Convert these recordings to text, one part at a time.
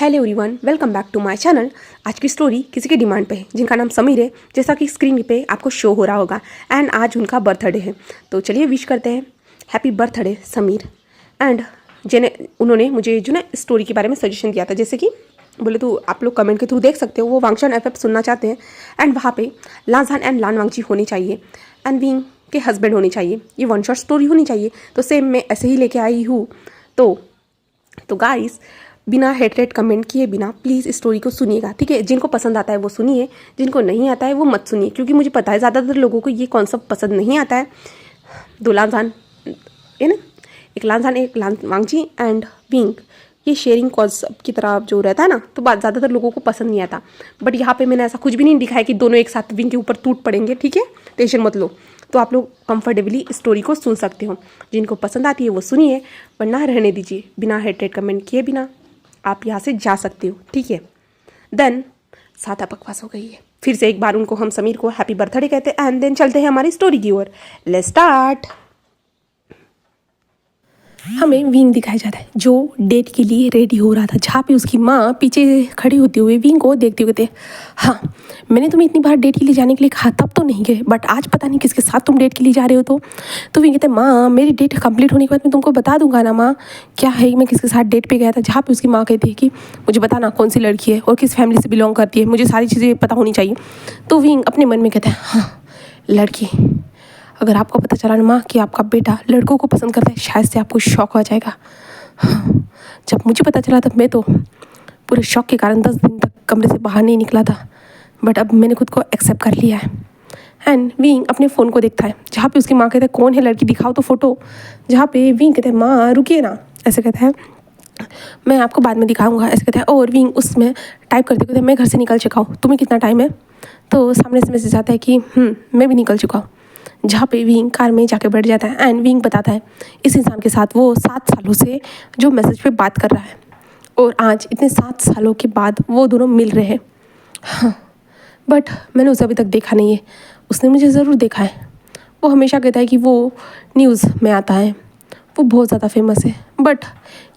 Hello everyone, welcome back to my channel. आज की story किसी की डिमांड पे है जिनका नाम समीर है, जैसा कि स्क्रीन पे आपको शो हो रहा होगा। एंड आज उनका बर्थडे है, तो चलिए विश करते हैं हैप्पी बर्थडे समीर। एंड उन्होंने मुझे जो ना स्टोरी के बारे में सजेशन दिया था, जैसे कि बोले तो आप लोग कमेंट के थ्रू देख सकते हो, वो वांगशन एफ सुनना चाहते हैं। एंड वहाँ पे लांजान एंड लान वांगची होनी चाहिए एंड विंग के हस्बैंड होने चाहिए, ये वन शॉट स्टोरी होनी चाहिए। तो सेम मैं ऐसे ही लेके आई हूँ। तो गाइस, बिना हेट कमेंट किए बिना प्लीज़ स्टोरी को सुनिएगा, ठीक है। जिनको पसंद आता है वो सुनिए, जिनको नहीं आता है वो मत सुनिए, क्योंकि मुझे पता है ज़्यादातर लोगों को ये कॉन्सेप्ट पसंद नहीं आता है। दो लांजान है ना, एक लांजान एक लान वांगची एंड विंग, ये शेयरिंग कॉन्सेप्ट की तरह जो रहता है ना, तो बात ज़्यादातर लोगों को पसंद नहीं आता। बट यहाँ पे मैंने ऐसा कुछ भी नहीं दिखाया कि दोनों एक साथ विंग के ऊपर टूट पड़ेंगे, ठीक है, टेंशन मत लो। तो आप लोग कंफर्टेबली स्टोरी को सुन सकते हो। जिनको पसंद आती है वो सुनिए, वरना रहने दीजिए। बिना हेट कमेंट किए बिना आप यहाँ से जा सकते हो, ठीक है। देन सादा बकवास हो गई है, फिर से एक बार उनको हम समीर को हैप्पी बर्थडे कहते हैं। एंड देन चलते हैं हमारी स्टोरी की ओर। Let's start. हमें विंग दिखाया जाता है जो डेट के लिए रेडी हो रहा था, जहाँ पे उसकी माँ पीछे खड़ी होते हुए विंग को देखते हुए थे। हाँ, मैंने तुम्हें इतनी बार डेट के लिए जाने के लिए कहा, तब तो नहीं गए, बट आज पता नहीं किसके साथ तुम डेट के लिए जा रहे हो। तो विंग कहते हैं, माँ मेरी डेट कंप्लीट होने के बाद मैं तुमको बता दूंगा ना माँ क्या है मैं किसके साथ डेट पे गया था। जहाँ पे उसकी माँ कहती है कि मुझे बताना कौन सी लड़की है और किस फैमिली से बिलोंग करती है, मुझे सारी चीज़ें पता होनी चाहिए। तो विंग अपने मन में कहता है, हाँ लड़की, अगर आपको पता चला ना माँ कि आपका बेटा लड़कों को पसंद करता है, शायद से आपको शौक हो जाएगा। हाँ, जब मुझे पता चला तब मैं तो पूरे शौक के कारण 10 दिन तक कमरे से बाहर नहीं निकला था, बट अब मैंने खुद को एक्सेप्ट कर लिया है। एंड विंग अपने फ़ोन को देखता है, जहाँ पे उसकी माँ कहता है, कौन है लड़की, दिखाओ तो फोटो। जहाँ पे विंग कहता है, माँ रुकिए ना, ऐसे कहता है, मैं आपको बाद में दिखाऊंगा, ऐसे कहता है। और विंग उसमें टाइप करते कहते, मैं घर से निकल चुका हूँ, तुम्हें कितना टाइम है। तो सामने से मैसेज आता है कि मैं भी निकल चुका हूँ। जहाँ पे विंग कार में जाके बैठ जाता है। एंड विंग बताता है इस इंसान के साथ वो 7 सालों से जो मैसेज पे बात कर रहा है, और आज इतने 7 सालों के बाद वो दोनों मिल रहे हैं। हाँ, बट मैंने उसे अभी तक देखा नहीं है, उसने मुझे ज़रूर देखा है। वो हमेशा कहता है कि वो न्यूज़ में आता है, वो बहुत ज़्यादा फेमस है, बट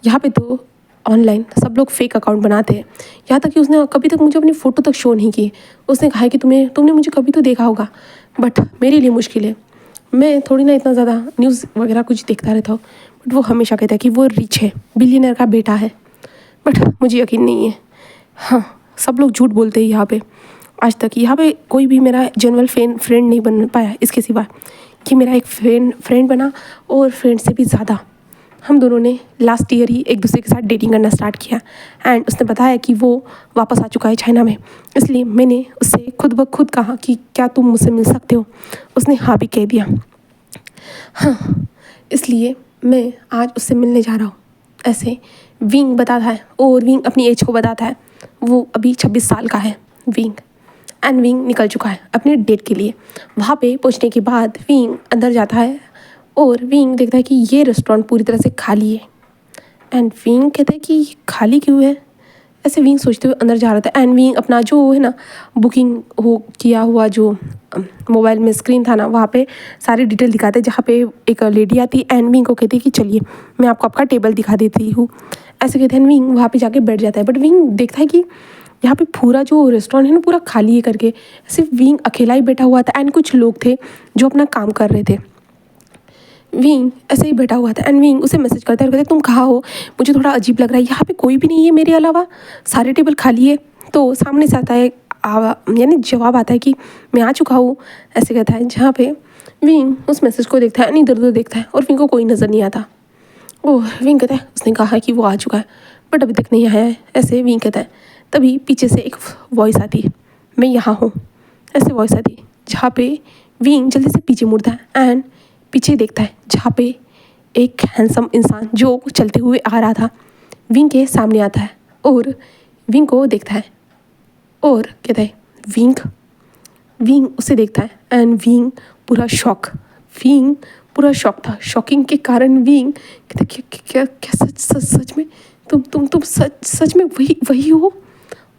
यहाँ पे तो ऑनलाइन सब लोग फेक अकाउंट बनाते हैं। यहाँ तक कि उसने कभी तक मुझे अपनी फ़ोटो तक शो नहीं की। उसने कहा है कि तुमने मुझे कभी तो देखा होगा, बट मेरे लिए मुश्किल है, मैं थोड़ी ना इतना ज़्यादा न्यूज़ वगैरह कुछ देखता रहता हूँ। बट वो हमेशा कहता है कि वो रिच है, बिलियनर का बेटा है, बट मुझे यकीन नहीं है। हाँ, सब लोग झूठ बोलते हैं यहाँ पे। आज तक यहाँ पे कोई भी मेरा जेन्युइन फ्रेंड नहीं बन पाया, इसके सिवा कि मेरा एक फ्रेंड बना, और फ्रेंड से भी ज़्यादा हम दोनों ने लास्ट ईयर ही एक दूसरे के साथ डेटिंग करना स्टार्ट किया। एंड उसने बताया कि वो वापस आ चुका है चाइना में, इसलिए मैंने उससे खुद ब खुद कहा कि क्या तुम मुझसे मिल सकते हो। उसने हाँ भी कह दिया। हाँ, इसलिए मैं आज उससे मिलने जा रहा हूँ, ऐसे विंग बताता है। और विंग अपनी एज को बताता है, वो अभी 26 साल का है विंग। एंड विंग निकल चुका है अपने डेट के लिए। वहाँ पे पहुँचने के बाद विंग अंदर जाता है, और विंग देखता है कि ये रेस्टोरेंट पूरी तरह से खाली है। एंड विंग कहता है कि ये खाली क्यों है, ऐसे विंग सोचते हुए अंदर जा रहा था। एंड विंग अपना जो है ना बुकिंग हो किया हुआ जो मोबाइल में स्क्रीन था ना, वहाँ पे सारी डिटेल दिखाते हैं। जहाँ पे एक लेडी आती एंड विंग को कहती है कि चलिए मैं आपको आपका टेबल दिखा देती हूँ, ऐसे कहते हैं। विंग वहाँ पे जाके बैठ जाता है, बट विंग देखता है कि यहाँ पे पूरा जो रेस्टोरेंट है ना पूरा खाली है करके। सिर्फ विंग अकेला ही बैठा हुआ था, एंड कुछ लोग थे जो अपना काम कर रहे थे। विंग ऐसे ही बैठा हुआ था। एंड विंग उसे मैसेज करता है और कहता है, तुम कहाँ हो, मुझे थोड़ा अजीब लग रहा है, यहाँ पे कोई भी नहीं है मेरे अलावा, सारे टेबल खाली है। तो सामने से आता है यानी जवाब आता है कि मैं आ चुका हूँ, ऐसे कहता है। जहाँ पे विंग उस मैसेज को देखता है, इधर उधर देखता है, और विंग को कोई नज़र नहीं आता। ओह, विंग कहता है उसने कहा है कि वो आ चुका है, बट अभी तक नहीं आया है, ऐसे विंग कहता है। तभी पीछे से एक वॉइस आती है, मैं यहाँ हूँ, ऐसे वॉइस आती है। जहाँ पे विंग जल्दी से पीछे मुड़ता है एंड पीछे देखता है, जहाँ पे एक हैंडसम इंसान जो चलते हुए आ रहा था विंग के सामने आता है, और विंग को देखता है और कहता है विंग। विंग उसे देखता है एंड विंग पूरा शॉक था। शॉकिंग के कारण विंग कहता है, क्या क्या सच में तुम सच में वही हो।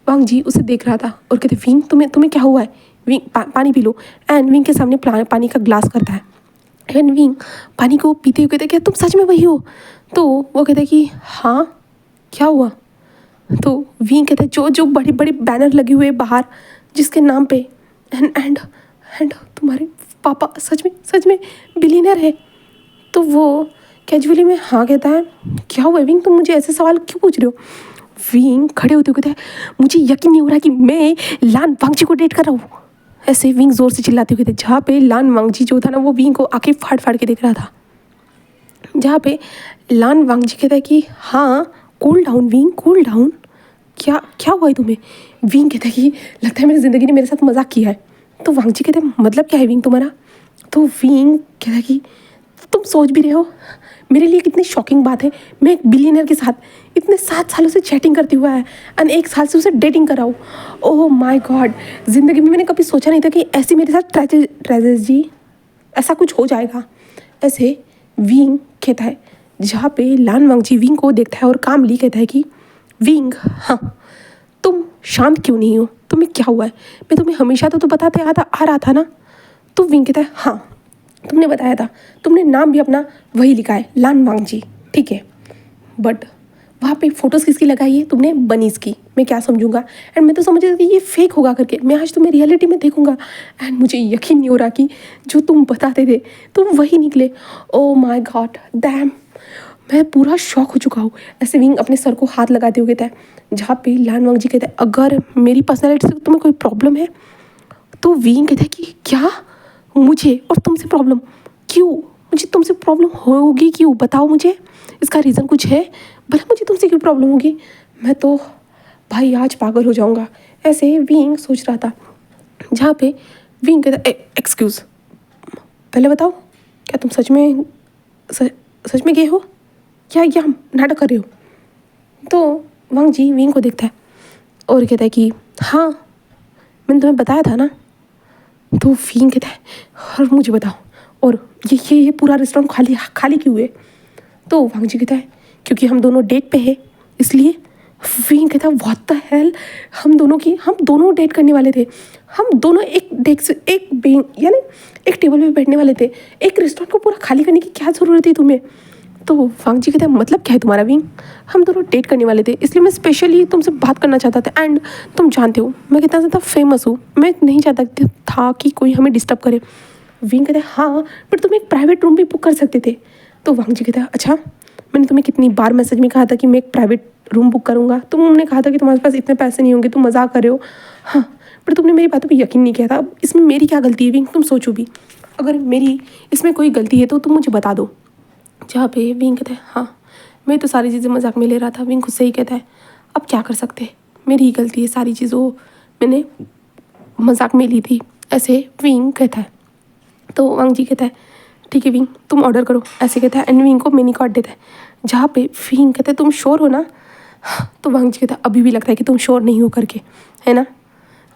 वांग जी उसे देख रहा था और कहते, विंग तुम्हें क्या हुआ है, विंग पानी पी लो। एंड विंग के सामने पानी का ग्लास करता है। एंड विंग पानी को पीते हुए कहते, क्या तुम सच में वही हो। तो वो कहता है कि हाँ क्या हुआ। तो विंग कहता है जो जो बड़े बड़े बैनर लगे हुए बाहर जिसके नाम पे एंड तुम्हारे पापा सच में बिलियनर है। तो वो कैजुअली में हाँ कहता है। क्या हुआ विंग, तुम मुझे ऐसे सवाल क्यों पूछ रहे हो? विंग खड़े होते हुए कहता है मुझे यकीन नहीं हो रहा कि मैं लान वांगजी को डेट कर रहा हूँ। ऐसे विंग जोर से चिल्लाते हुए कहते जहाँ पे लान वांगजी जो था ना वो विंग को आके फाड़ फाड़ के देख रहा था। जहाँ पे लान वांगजी कहता है कि हाँ cool down wing, cool down. क्या क्या हुआ है तुम्हें? विंग कहता है कि लगता है मेरी ज़िंदगी ने मेरे साथ मजाक किया है। तो वांगजी कहते हैं मतलब क्या है विंग तुम्हारा? तो विंग कहता है कि तुम सोच भी रहे हो मेरे लिए कितनी शॉकिंग बात है, मैं एक बिलियनर के साथ इतने 7 सालों से चैटिंग करती हुआ है एंड 1 साल से उसे डेटिंग कर रहा हूँ। ओह माय गॉड, ज़िंदगी में मैंने कभी सोचा नहीं था कि ऐसी मेरे साथ ट्रेजेडी ऐसा कुछ हो जाएगा। ऐसे विंग कहता है जहाँ पे लान वांगजी विंग को देखता है और कामली कहता है कि विंग हाँ तुम शांत क्यों नहीं हो, तुम्हें क्या हुआ है? मैं तुम्हें हमेशा तो बताते आ रहा था ना। तो विंग कहता है हाँ तुमने बताया था, तुमने नाम भी अपना वही लिखा है लान वांगजी, ठीक है, बट वहाँ पे फ़ोटोज़ किसकी लगाई है तुमने? बनीज़ की। मैं क्या समझूंगा? एंड मैं तो समझ रही थी कि ये फेक होगा करके, मैं आज तुम्हें रियलिटी में देखूंगा एंड मुझे यकीन नहीं हो रहा कि जो तुम बताते थे तुम वही निकले। ओ माय गॉड डैम, मैं पूरा शॉक हो चुका हूँ। ऐसे विंग अपने सर को हाथ लगाते हुए कहता है जहाँ पे लान वांगजी कहता है अगर मेरी पर्सनैलिटी से तुम्हें कोई प्रॉब्लम है। तो विंग कहता है कि क्या मुझे और तुमसे प्रॉब्लम? क्यों मुझे तुमसे प्रॉब्लम होगी? क्यों बताओ मुझे, इसका रीज़न कुछ है? भला मुझे तुमसे क्यों प्रॉब्लम होगी? मैं तो भाई आज पागल हो जाऊंगा। ऐसे विंग सोच रहा था जहाँ पे विंग कहता एक्सक्यूज़, पहले बताओ क्या तुम सच में गए हो क्या नाटक कर रहे हो? तो वांगजी विंग को देखता है और कहता है कि हाँ मैंने तुम्हें बताया था ना। तो विंग कहता है और मुझे बताओ और ये पूरा रेस्टोरेंट खाली क्यों है? तो वांगजी कहता है क्योंकि हम दोनों डेट पे हैं इसलिए। विंग कहता है व्हाट द हेल, हम दोनों डेट करने वाले थे, हम दोनों एक डेस्क यानी एक टेबल पे बैठने वाले थे, एक रेस्टोरेंट को पूरा खाली करने की क्या ज़रूरत थी तुम्हें? तो वांगजी कहता है मतलब क्या है तुम्हारा विंग? हम दोनों डेट करने वाले थे इसलिए मैं स्पेशली तुमसे बात करना चाहता था एंड तुम जानते हो मैं कितना ज़्यादा फेमस हूँ, मैं नहीं चाहता था कि कोई हमें डिस्टर्ब करे। विंग कहता है हाँ बट तुम एक प्राइवेट रूम भी बुक कर सकते थे। तो वांगजी कहता है अच्छा मैंने तुम्हें कितनी बार मैसेज में कहा था कि मैं एक प्राइवेट रूम बुक करूँगा, तुमने कहा था कि तुम्हारे पास इतने पैसे नहीं होंगे, तुम मजाक कर रहे हो। हाँ पर तुमने मेरी बातों पे यकीन नहीं किया था। अब इसमें मेरी क्या गलती है विंग, तुम सोचो भी, अगर मेरी इसमें कोई गलती है तो तुम मुझे बता दो। जहाँ पे विंग कहता है हाँ मैं तो सारी चीज़ें मजाक में ले रहा था। विंग खुद से ही कहता है अब क्या कर सकते हैं, मेरी ही गलती है, सारी चीज़ों मैंने मजाक में ली थी। ऐसे विंग कहता है। तो वांगजी कहता है ठीक है विंग तुम ऑर्डर करो, ऐसे कहता है एंड विंग को मेन्यू कार्ड देता है। जहाँ पे विंग कहता है तुम श्योर हो ना? तो वांगजी कहता है अभी भी लगता है कि तुम श्योर नहीं हो करके, है ना?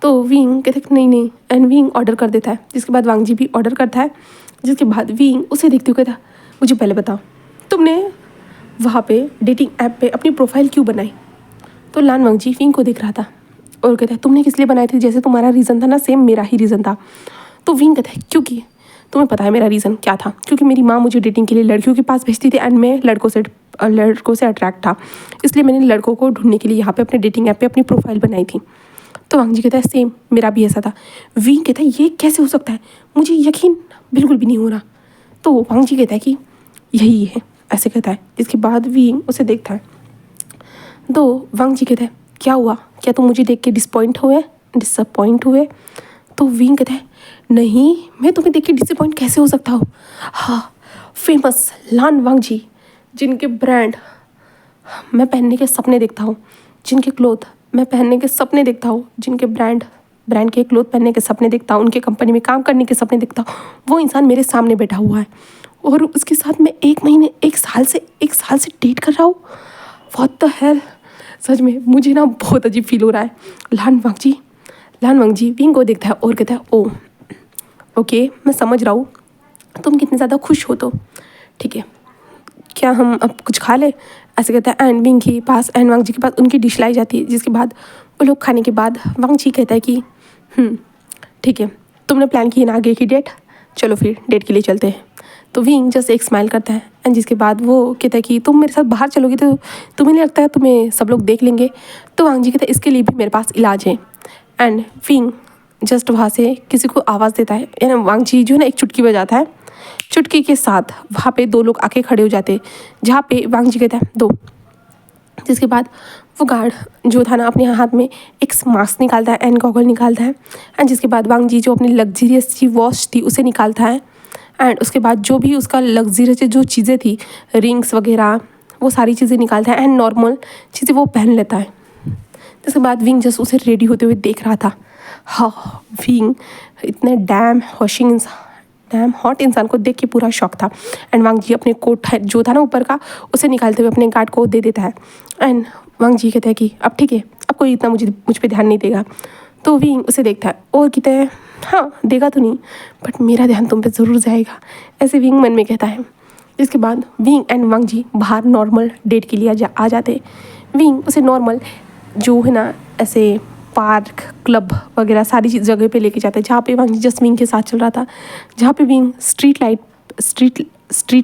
तो विंग कहता है नहीं एंड विंग ऑर्डर कर देता है। जिसके बाद वांगजी भी ऑर्डर करता है। जिसके बाद विंग उसे देखते हुए कहता है मुझे पहले बताओ तुमने वहाँ पे डेटिंग ऐप पे अपनी प्रोफाइल क्यों बनाई? तो लान वांगजी विंग को देख रहा था और कहता है तुमने किस लिए बनाई थी? जैसे तुम्हारा रीज़न था ना सेम मेरा ही रीज़न था। तो विंग कहता है क्योंकि तुम्हें पता है मेरा रीज़न क्या था? क्योंकि मेरी माँ मुझे डेटिंग के लिए लड़कियों के पास भेजती थी एंड मैं लड़कों से अट्रैक्ट था, इसलिए मैंने लड़कों को ढूंढने के लिए यहाँ पे अपने डेटिंग ऐप पे अपनी प्रोफाइल बनाई थी। तो वांगजी कहता है सेम मेरा भी ऐसा था। विंग कहता है ये कैसे हो सकता है, मुझे यकीन बिल्कुल भी नहीं हो रहा। तो वांगजी कहता है कि यही है, ऐसे कहता है। इसके बाद विंग उसे देखता है। तो वांगजी कहता है क्या हुआ, क्या तुम मुझे देख के डिसअपॉइंट हुए? तो विंग कहता है नहीं मैं तुम्हें देख के डिसअपॉइंट कैसे हो सकता हूँ? हाँ फेमस लान वांगजी जिनके ब्रांड मैं पहनने के सपने देखता हूँ, जिनके क्लोथ मैं पहनने के सपने देखता हूँ, जिनके ब्रांड के क्लोथ पहनने के सपने देखता हूँ, उनके कंपनी में काम करने के सपने देखता हूँ, वो इंसान मेरे सामने बैठा हुआ है और उसके साथ मैं एक साल से डेट कर रहा हूँ। व्हाट द हेल, सच में मुझे ना बहुत अजीब फील हो रहा है। लान वांगजी विंग को देखता है और कहता है ओ ओके मैं समझ रहा हूँ तुम कितने ज़्यादा खुश हो, तो ठीक है क्या हम अब कुछ खा ले? ऐसे कहता है एंड विंग के पास एंड वांगजी के पास उनकी डिश लाई जाती है। जिसके बाद वो लोग खाने के बाद वांगजी कहता है कि ठीक है तुमने प्लान की ना आगे की डेट, चलो फिर डेट के लिए चलते हैं। तो विंग जस्ट एक स्माइल करता है एंड जिसके बाद वो कहता है कि तुम मेरे साथ बाहर चलोगी तो तुम्हें नहीं लगता है तुम्हें सब लोग देख लेंगे। तो वांग जी कहता है इसके लिए भी मेरे पास इलाज है। एंड विंग जस्ट वहाँ से किसी को आवाज़ देता है यानी वांग जी जो है ना एक चुटकी बजाता है। चुटकी के साथ वहाँ पे 2 लोग आके खड़े हो जाते हैं जहाँ पे वांग जी कहता है दो। जिसके बाद वो गार्ड जो था ना अपने हाथ में एक मास्क निकालता है एंड गॉगल निकालता है एंड जिसके बाद वांग जी जो अपनी लग्जरियस सी वॉच थी उसे निकालता है एंड उसके बाद जो भी उसका लग्जरियस जो चीज़ें थी रिंग्स वगैरह वो सारी चीज़ें निकालता है एंड नॉर्मल चीज़ें वो पहन लेता है। जिसके बाद विंग जस्ट उसे रेडी होते हुए देख रहा था। हाँ, विंग इतने डैम हॉट इंसान को देख के पूरा शौक था एंड वांग जी अपने कोट जो था ना ऊपर का उसे निकालते हुए अपने गार्ड को दे देता है एंड वांग जी कहता है कि अब ठीक है, अब कोई इतना मुझ पे ध्यान नहीं देगा। तो विंग उसे देखता है और कहता है हाँ देगा तो नहीं बट मेरा ध्यान तुम पे ज़रूर जाएगा, ऐसे विंग मन में कहता है। इसके बाद विंग एंड वांग जी बाहर नॉर्मल डेट के लिए आ जाते। विंग उसे नॉर्मल जो है ना ऐसे पार्क क्लब वगैरह सारी जगह पे लेके जाते हैं जहाँ पे वांग जस्ट विंग के साथ चल रहा था, जहाँ पे विंग स्ट्रीट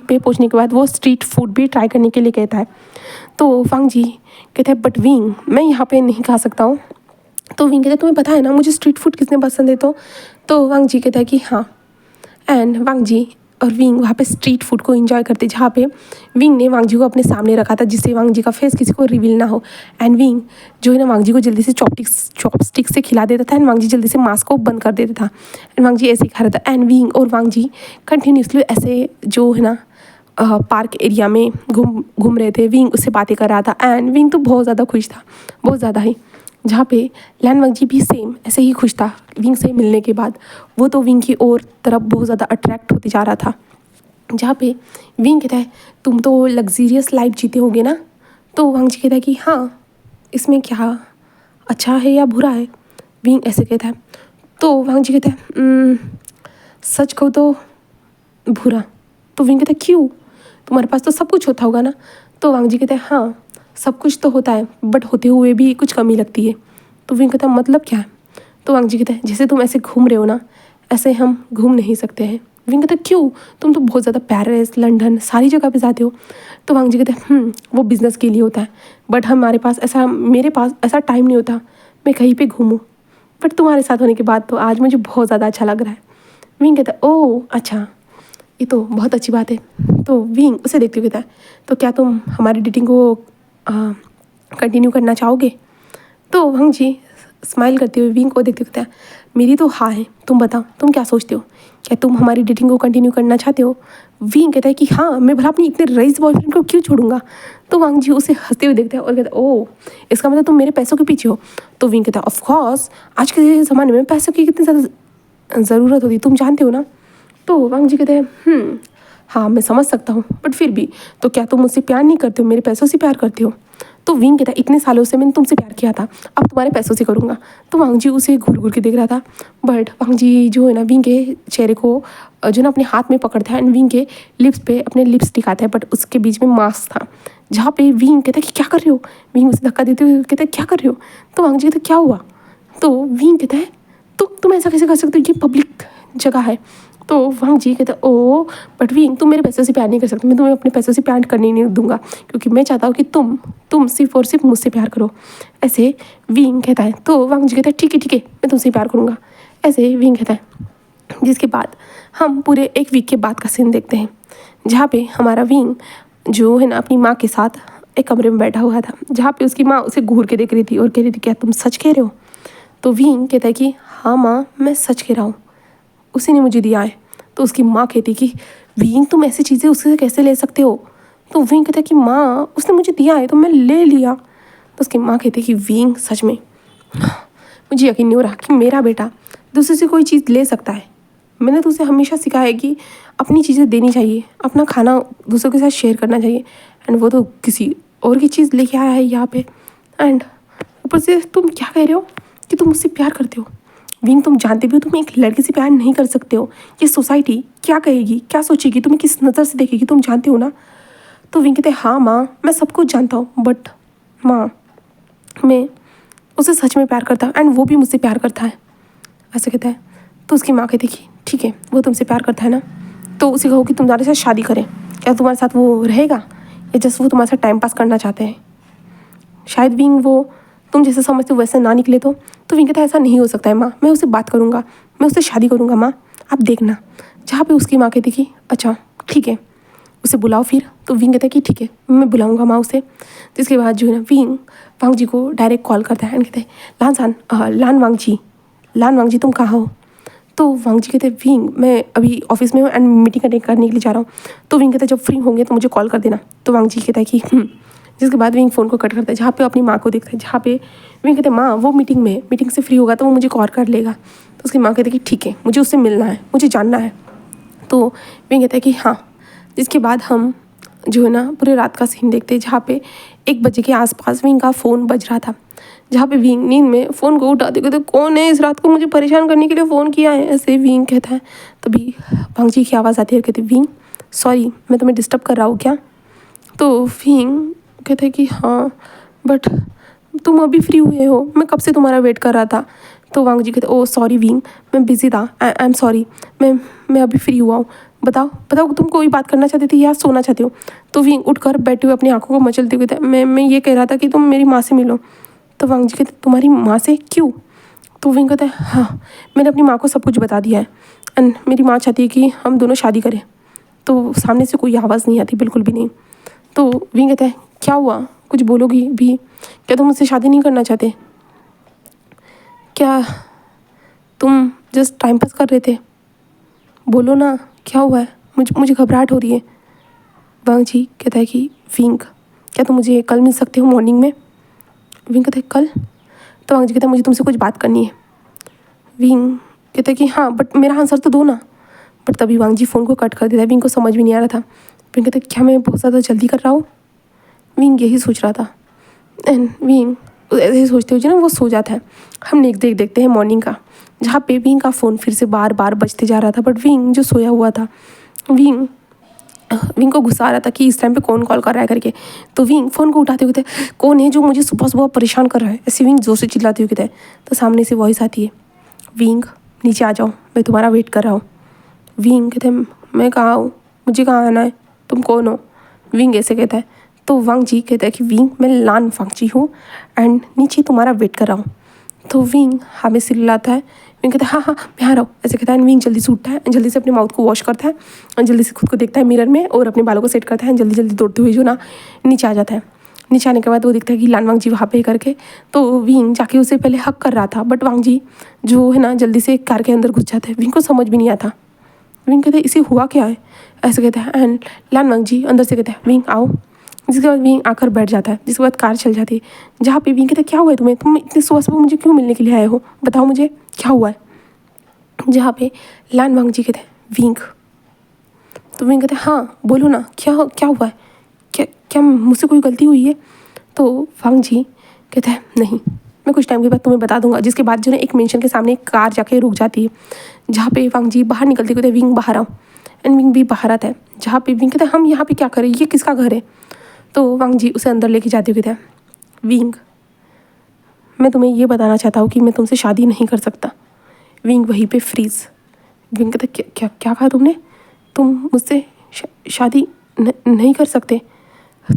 पे पहुँचने के बाद वो स्ट्रीट फूड भी ट्राई करने के लिए कहता है। तो वांग जी कहते हैं बट विंग मैं यहाँ पे नहीं खा सकता हूँ। तो विंग कहता है तुम्हें पता है ना मुझे स्ट्रीट फूड कितने पसंद है। तो वांग जी कहता है कि हाँ एंड वांग जी और विंग वहाँ पे स्ट्रीट फूड को एंजॉय करते जहाँ पे विंग ने वांग जी को अपने सामने रखा था जिससे वांग जी का फेस किसी को रिवील ना हो एंड विंग जो है ना वांग जी को जल्दी से चॉपस्टिक से खिला देता था एंड वांग जी जल्दी से मास्क को बंद कर देता था एंड वांग जी ऐसे ही खा रहा था एंड विंग और वांग जी कंटिन्यूसली ऐसे जो है ना पार्क एरिया में घूम रहे थे। विंग उससे बातें कर रहा था एंड विंग तो बहुत ज़्यादा खुश था, बहुत ज़्यादा ही। जहाँ पे लैन वांग जी भी सेम ऐसे ही खुश था विंग से मिलने के बाद। वो तो विंग की ओर तरफ बहुत ज़्यादा अट्रैक्ट होते जा रहा था। जहाँ पे विंग कहता है तुम तो लग्जरियस लाइफ जीते होगे ना। तो वांग जी कहता है कि हाँ इसमें क्या अच्छा है या बुरा है। विंग ऐसे कहता है। तो वांग जी कहता है सच कहूँ तो बुरा। तो विंग कहता है क्यों, तुम्हारे पास तो सब कुछ होता होगा ना। तो वांग जी कहता है हाँ सब कुछ तो होता है बट होते हुए भी कुछ कमी लगती है। तो विंग कहता है मतलब क्या है। तो वांग जी कहता है जैसे तुम ऐसे घूम रहे हो ना ऐसे हम घूम नहीं सकते हैं। विंग कहता है क्यों, तुम तो बहुत ज़्यादा पेरिस लंदन सारी जगह पे जाते हो। तो वांग जी कहते हैं वो बिज़नेस के लिए होता है बट मेरे पास ऐसा टाइम नहीं होता मैं कहीं पे घूमूँ, बट तुम्हारे साथ होने के बाद तो आज मुझे बहुत ज़्यादा अच्छा लग रहा है। विंग कहता है ओह अच्छा ये तो बहुत अच्छी बात है। तो विंग उसे देखते हुए कहता है तो क्या तुम हमारी डेटिंग को कंटिन्यू करना चाहोगे। तो वांग जी स्माइल करते हुए विंग को देखते हुए कहता है मेरी तो हाँ है, तुम बताओ तुम क्या सोचते हो, क्या तुम हमारी डेटिंग को कंटिन्यू करना चाहते हो। विंग कहता है कि हाँ मैं भला अपनी इतने रईस बॉयफ्रेंड को क्यों छोड़ूंगा। तो वांग जी उसे हंसते हुए देखते हैं और कहता है ओह इसका मतलब तुम मेरे पैसों के पीछे हो। तो विंग कहता है ऑफकोर्स आज के ज़माने में पैसों की कितनी ज़्यादा ज़रूरत होती है तुम जानते हो ना। तो वांग जी कहते हैं हाँ मैं समझ सकता हूँ बट फिर भी तो क्या तुम मुझसे प्यार नहीं करते हो, मेरे पैसों से प्यार करते हो। तो विंग कहता है इतने सालों से मैंने तुमसे प्यार किया था अब तुम्हारे पैसों से करूँगा। तो वांग जी उसे घूर घूर के देख रहा था बट वांग जी जो है ना विंग के चेहरे को जो ना अपने हाथ में पकड़ता है एंड विंग के लिप्स पे अपने लिप्स दिखाता है बट उसके बीच में मास्क था जहाँ पे विंग कहता है कि क्या कर रहे हो। विंग उसे धक्का देते हुए कहता है क्या कर रहे हो। तो वांग जी कहता है क्या हुआ। तो विंग कहता है तुम ऐसा कैसे कर सकते हो, ये पब्लिक जगह है। तो वांग जी कहता है ओ बट विंग तुम मेरे पैसों से प्यार नहीं कर सकते, मैं तुम्हें अपने पैसों से प्यार करने नहीं दूंगा क्योंकि मैं चाहता हूँ कि तुम सिर्फ और सिर्फ मुझसे प्यार करो। ऐसे विंग कहता है। तो वांग जी कहता है ठीक है मैं तुमसे प्यार करूँगा, ऐसे विंग कहता है। जिसके बाद हम पूरे 1 वीक के बाद का सीन देखते हैं जहाँ पे हमारा विंग जो है ना अपनी माँ के साथ एक कमरे में बैठा हुआ था जहाँ पे उसकी माँ उसे घूर के देख रही थी और कह रही थी क्या तुम सच कह रहे हो। तो विंग कहता है कि हाँ माँ मैं सच कह रहा हूँ, उसी ने मुझे दिया है। तो उसकी माँ कहती कि विंग तुम ऐसी चीज़ें उससे कैसे ले सकते हो। तो विंग कहता है कि माँ उसने मुझे दिया है तो मैं ले लिया। तो उसकी माँ कहती है कि विंग सच में मुझे यकीन नहीं हो रहा कि मेरा बेटा दूसरे से कोई चीज़ ले सकता है। मैंने तो उसे हमेशा सिखाया है कि अपनी चीज़ें देनी चाहिए, अपना खाना दूसरों के साथ शेयर करना चाहिए एंड वो तो किसी और की चीज़ लेके आया है यहाँ पे। एंड ऊपर से तुम क्या कह रहे हो कि तुम मुझसे प्यार करते हो। विंग तुम जानते भी हो तुम एक लड़के से प्यार नहीं कर सकते हो, ये सोसाइटी क्या कहेगी क्या सोचेगी, तुम्हें किस नज़र से देखेगी तुम जानते हो ना। तो विंग कहते हाँ माँ मैं सब कुछ जानता हूँ बट माँ मैं उसे सच में प्यार करता हूँ एंड वो भी मुझसे प्यार करता है, ऐसे कहता है। तो उसकी माँ कहती कि ठीक है वो तुमसे प्यार करता है ना तो तो उसे कहो कि तुम्हारे साथ शादी करें, क्या तुम्हारे साथ वो रहेगा या जस्ट वो तुम्हारे साथ टाइम पास करना चाहते हैं? शायद विंग वो तुम जैसे समझते हो वैसे ना निकले तो विंग कहता है ऐसा नहीं हो सकता है माँ, मैं उससे बात करूँगा, मैं उससे शादी करूँगा माँ, आप देखना। जहाँ पे उसकी माँ कहती कि अच्छा ठीक है उसे बुलाओ फिर। तो विंग कहता है कि ठीक है मैं बुलाऊँगा माँ उसे। जिसके बाद जो है ना विंग वांग जी को डायरेक्ट कॉल करता है एंड कहते हैं लान वांग जी तुम कहाँ हो? तो वांग जी कहते हैं विंग मैं अभी ऑफिस में हूँ एंड मीटिंग करने के लिए जा रहा हूँ। तो विंग कहता है जब फ्री होंगे तो मुझे कॉल कर देना। तो वांग जी कहता है कि जिसके बाद विंग फ़ोन को कट करता है, जहाँ पे अपनी माँ को देखता है, जहाँ पे विंग कहते हैं माँ वो मीटिंग से फ्री होगा तो वो मुझे कॉल कर लेगा। तो उसकी माँ कहती है कि ठीक है मुझे उससे मिलना है, मुझे जानना है। तो विंग कहता है कि हाँ। जिसके बाद हम जो है ना पूरे रात का सीन देखते हैं, जहाँ पे 1 बजे के आसपास विंग का फ़ोन बज रहा था, जहाँ पे विंग नींद में फ़ोन को उठाते कहते कौन है इस रात को मुझे परेशान करने के लिए फ़ोन किया है, ऐसे विंग कहता है। तभी वांग जी की आवाज़ आती है, कहती विंग सॉरी मैं तुम्हें डिस्टर्ब कर रहा हूँ क्या? तो विंग कहता है कि हाँ बट तुम अभी फ्री हुए हो, मैं कब से तुम्हारा वेट कर रहा था। तो वांग जी कहते ओ सॉरी विंग मैं बिज़ी था, आई एम सॉरी, मैं अभी फ्री हुआ हूँ, बताओ बताओ तुम कोई बात करना चाहती थी या सोना चाहते हो? तो विंग उठकर बैठे हुए अपनी आंखों को मचलते हुए कहता मैं ये कह रहा था कि तुम मेरी माँ से मिलो। तो वांग जी कहते तुम्हारी माँ से क्यों? तो विंग कहता है हाँ मैंने अपनी माँ को सब कुछ बता दिया है एंड मेरी माँ चाहती है कि हम दोनों शादी करें। तो सामने से कोई आवाज़ नहीं आती, बिल्कुल भी नहीं। तो विंग कहता है क्या हुआ, कुछ बोलोगी भी? क्या तुम मुझसे शादी नहीं करना चाहते? क्या तुम जस्ट टाइम पास कर रहे थे? बोलो ना क्या हुआ है, मुझे घबराहट हो रही है। वांग जी कहता है कि विंग क्या तुम मुझे कल मिल सकते हो मॉर्निंग में? विंग कहता है कल? तो वांग जी कहता है मुझे तुमसे कुछ बात करनी है। विंग कहता है कि हाँ बट मेरा आंसर तो दो ना। बट तभी वांग जी फ़ोन को कट कर देता है, विंग को समझ भी नहीं आ रहा था। विंग कहता है क्या मैं बहुत ज़्यादा जल्दी कर रहा हूँ? विंग यही सोच रहा था एंड विंग ऐसे ही सोचते हुए ना वो सो जाता है। हम नेक्स्ट देखते हैं मॉर्निंग का, जहाँ पे विंग का फ़ोन फिर से बार बार बजते जा रहा था। बट विंग जो सोया हुआ था, विंग को गुस्सा आ रहा था कि इस टाइम पे कौन कॉल कर रहा है करके। तो विंग फ़ोन को उठाते हुए कहते हैं कौन है जो मुझे सुबह सुबह परेशान कर रहा है, ऐसे विंग जोर से चिल्लाते हुए कहते हैं। तो सामने से वॉइस आती है विंग नीचे आ जाओ मैं तुम्हारा वेट कर रहा हूँ। विंग कहते हैं मैं कहाँ हूँ, मुझे कहाँ आना है, तुम कौन हो? विंग ऐसे कहता है। तो वांग जी कहता है कि विंग मैं लान वांग जी हूँ एंड नीचे तुम्हारा वेट कर रहा हूँ। तो विंग हमें से लाता है। विंग कहता है हाँ हाँ मैं आ रहा हूँ ऐसे कहता है। विंग जल्दी से उठता है, जल्दी से अपने माउथ को वॉश करता है और जल्दी से खुद को देखता है मिरर में और अपने बालों को सेट करता है। जल्दी जल्दी दौड़ते हुए जो ना नीचे आ जाता है। नीचे आने के बाद वो दिखता है कि लान वांग जी वहाँ पे करके। तो विंग जाके उसे पहले हक कर रहा था, बट वांग जी जो है ना जल्दी से कार के अंदर घुस जाता है। विंग को समझ भी नहीं आता। विंग कहते हैं इसे हुआ क्या है, ऐसे कहता है एंड लान वांग जी अंदर से कहते हैं विंग आओ। जिसके बाद विंग आकर बैठ जाता है, जिसके बाद कार चल जाती है। जहाँ पे विंग कहते हैं क्या हुआ है तुम्हें, तुम इतने सुबह सुबह मुझे क्यों मिलने के लिए आए हो, बताओ मुझे क्या हुआ है? जहाँ पे लान वांग जी कहते हैं विंग। तो विंग कहते हैं हाँ बोलो ना क्या क्या हुआ है, क्या क्या मुझसे कोई गलती हुई है? तो वांग जी कहता है नहीं मैं कुछ टाइम के बाद तुम्हें बता दूंगा। जिसके बाद जो है एक मेंशन के सामने एक कार जाके रुक जाती है, जहाँ पे वांग जी बाहर निकलते कहते हैं विंग बाहर आओ एंड विंग भी बाहर आता है। जहाँ पे विंग कहता है हम यहाँ पे क्या करें, ये किसका घर है? तो वांग जी उसे अंदर लेके जाते हुए कहते हैं विंग मैं तुम्हें ये बताना चाहता हूँ कि मैं तुमसे शादी नहीं कर सकता। विंग वहीं पे फ्रीज। विंग कहता है क्या क्या क्या कहा तुमने, तुम मुझसे शादी नहीं कर सकते?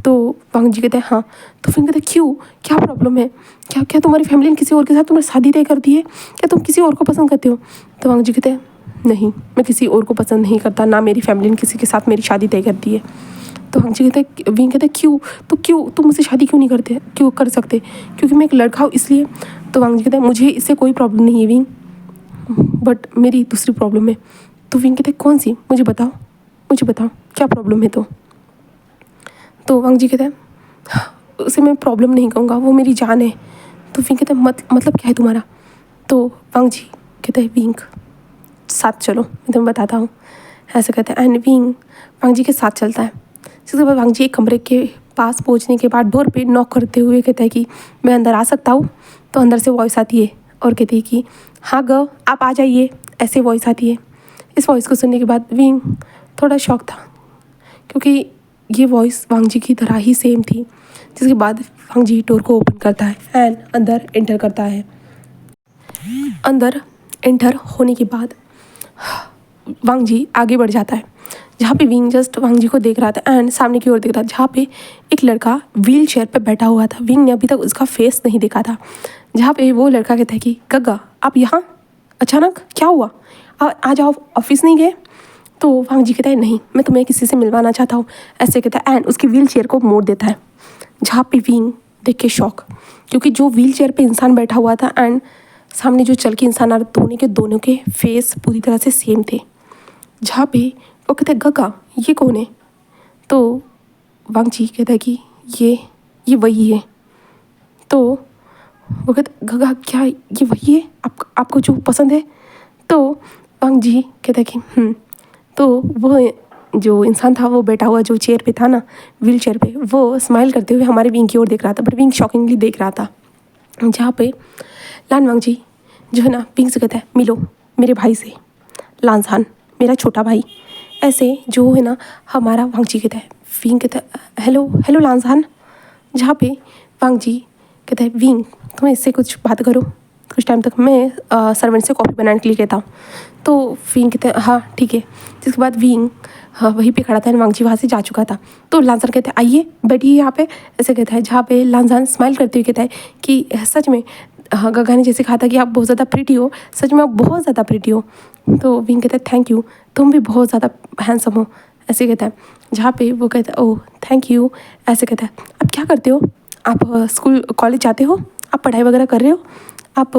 तो वांग जी कहते हैं हाँ। तो फिर कहते हैं क्यों, क्या प्रॉब्लम है, क्या क्या तुम्हारी फैमिली ने किसी और के साथ तुम्हारी शादी तय कर दी है, क्या तुम किसी और को पसंद करते हो? तो वांग जी कहते हैं नहीं मैं किसी और को पसंद नहीं करता, ना मेरी फैमिली ने किसी के साथ मेरी शादी तय कर दी है। तो वांग जी कहते हैं विंग कहते हैं क्यों, तो क्यों तुम मुझसे शादी क्यों नहीं करते, क्यों कर सकते? क्योंकि मैं एक लड़का हूँ इसलिए। तो वांग जी कहते हैं मुझे इससे कोई प्रॉब्लम नहीं है विंग, बट मेरी दूसरी प्रॉब्लम है। तो विंग कहते हैं कौन सी, मुझे बताओ क्या प्रॉब्लम है? तो वांग जी कहते हैं उसे मैं प्रॉब्लम नहीं कहूँगा, वो मेरी जान है। तो विंग कहते हैं मतलब क्या है तुम्हारा? तो वांग जी कहते हैं विंग साथ चलो मैं तुम्हें बताता हूँ, ऐसे कहते हैं। एंड विंग वांग जी के साथ चलता है। जिसके बाद वांग जी एक कमरे के पास पहुँचने के बाद डोर पे नॉक करते हुए कहता है कि मैं अंदर आ सकता हूँ? तो अंदर से वॉइस आती है और कहती है कि हाँ ग आप आ जाइए, ऐसे वॉइस आती है। इस वॉइस को सुनने के बाद विंग थोड़ा शॉक था, क्योंकि ये वॉइस वांग जी की तरह ही सेम थी। जिसके बाद वांग जी डोर को ओपन करता है एंड अंदर एंटर करता है। अंदर एंटर होने के बाद वांग जी आगे बढ़ जाता है, जहाँ पे विंग जस्ट वांग जी को देख रहा था एंड सामने की ओर देख रहा था, जहाँ पे एक लड़का व्हील चेयर पर बैठा हुआ था। विंग ने अभी तक उसका फेस नहीं देखा था। जहाँ पे वो लड़का कहता है कि गग्गा आप यहाँ अचानक क्या हुआ, आज आप ऑफिस नहीं गए? तो वांग जी कहता है नहीं, मैं तुम्हें किसी से मिलवाना चाहता हूँ, ऐसे कहता है एंड उसकी व्हील चेयर को मोड़ देता है। जहाँ पे विंग देख के शॉक, क्योंकि जो व्हील चेयर पर इंसान बैठा हुआ था एंड सामने जो चल के इंसान आ रहा, दोनों के फेस पूरी तरह से सेम थे। जहाँ पे वो कहते हैं गग्गा ये कौन है? तो वांग जी कहता है कि ये वही है। तो वो कहते गग्गा क्या ये वही है आपको जो पसंद है? तो वांग जी कहता है कि तो वो जो इंसान था वो बैठा हुआ जो चेयर पे था ना, व्हील चेयर पे, वो स्माइल करते हुए हमारे विंग की ओर देख रहा था, बट विंग शॉकिंगली देख रहा था। जहाँ पे लान वांग जी जो है ना विंग से कहता है मिलो मेरे भाई से, लानसान मेरा छोटा भाई, ऐसे जो है ना हमारा वांग जी कहता है। विंग कहता है हेलो लानसान। जहाँ पे वांग जी कहता है विंग तुम्हें इससे कुछ बात करो कुछ टाइम तक, मैं सर्वेंट से कॉफ़ी बनाने के लिए कहता हूँ। तो विंग कहते हैं हाँ ठीक है। जिसके बाद विंग वहीं पे खड़ा था, वांग जी वहाँ से जा चुका था। तो लानसान कहते हैं आइए बैठिए यहाँ पे, ऐसे कहता है। जहाँ पे लानसान स्माइल करते हुए कहता है कि सच में गग्गा ने जैसे कहा था कि आप बहुत ज़्यादा प्रिटी हो, सच में आप बहुत ज़्यादा प्रिटी हो। तो विंग कहता है थैंक यू, तुम भी बहुत ज़्यादा हैंडसम हो, ऐसे कहता है। जहाँ पे वो कहता है ओह थैंक यू, ऐसे कहता है। आप क्या करते हो? आप स्कूल कॉलेज जाते हो? आप पढ़ाई वगैरह कर रहे हो? आप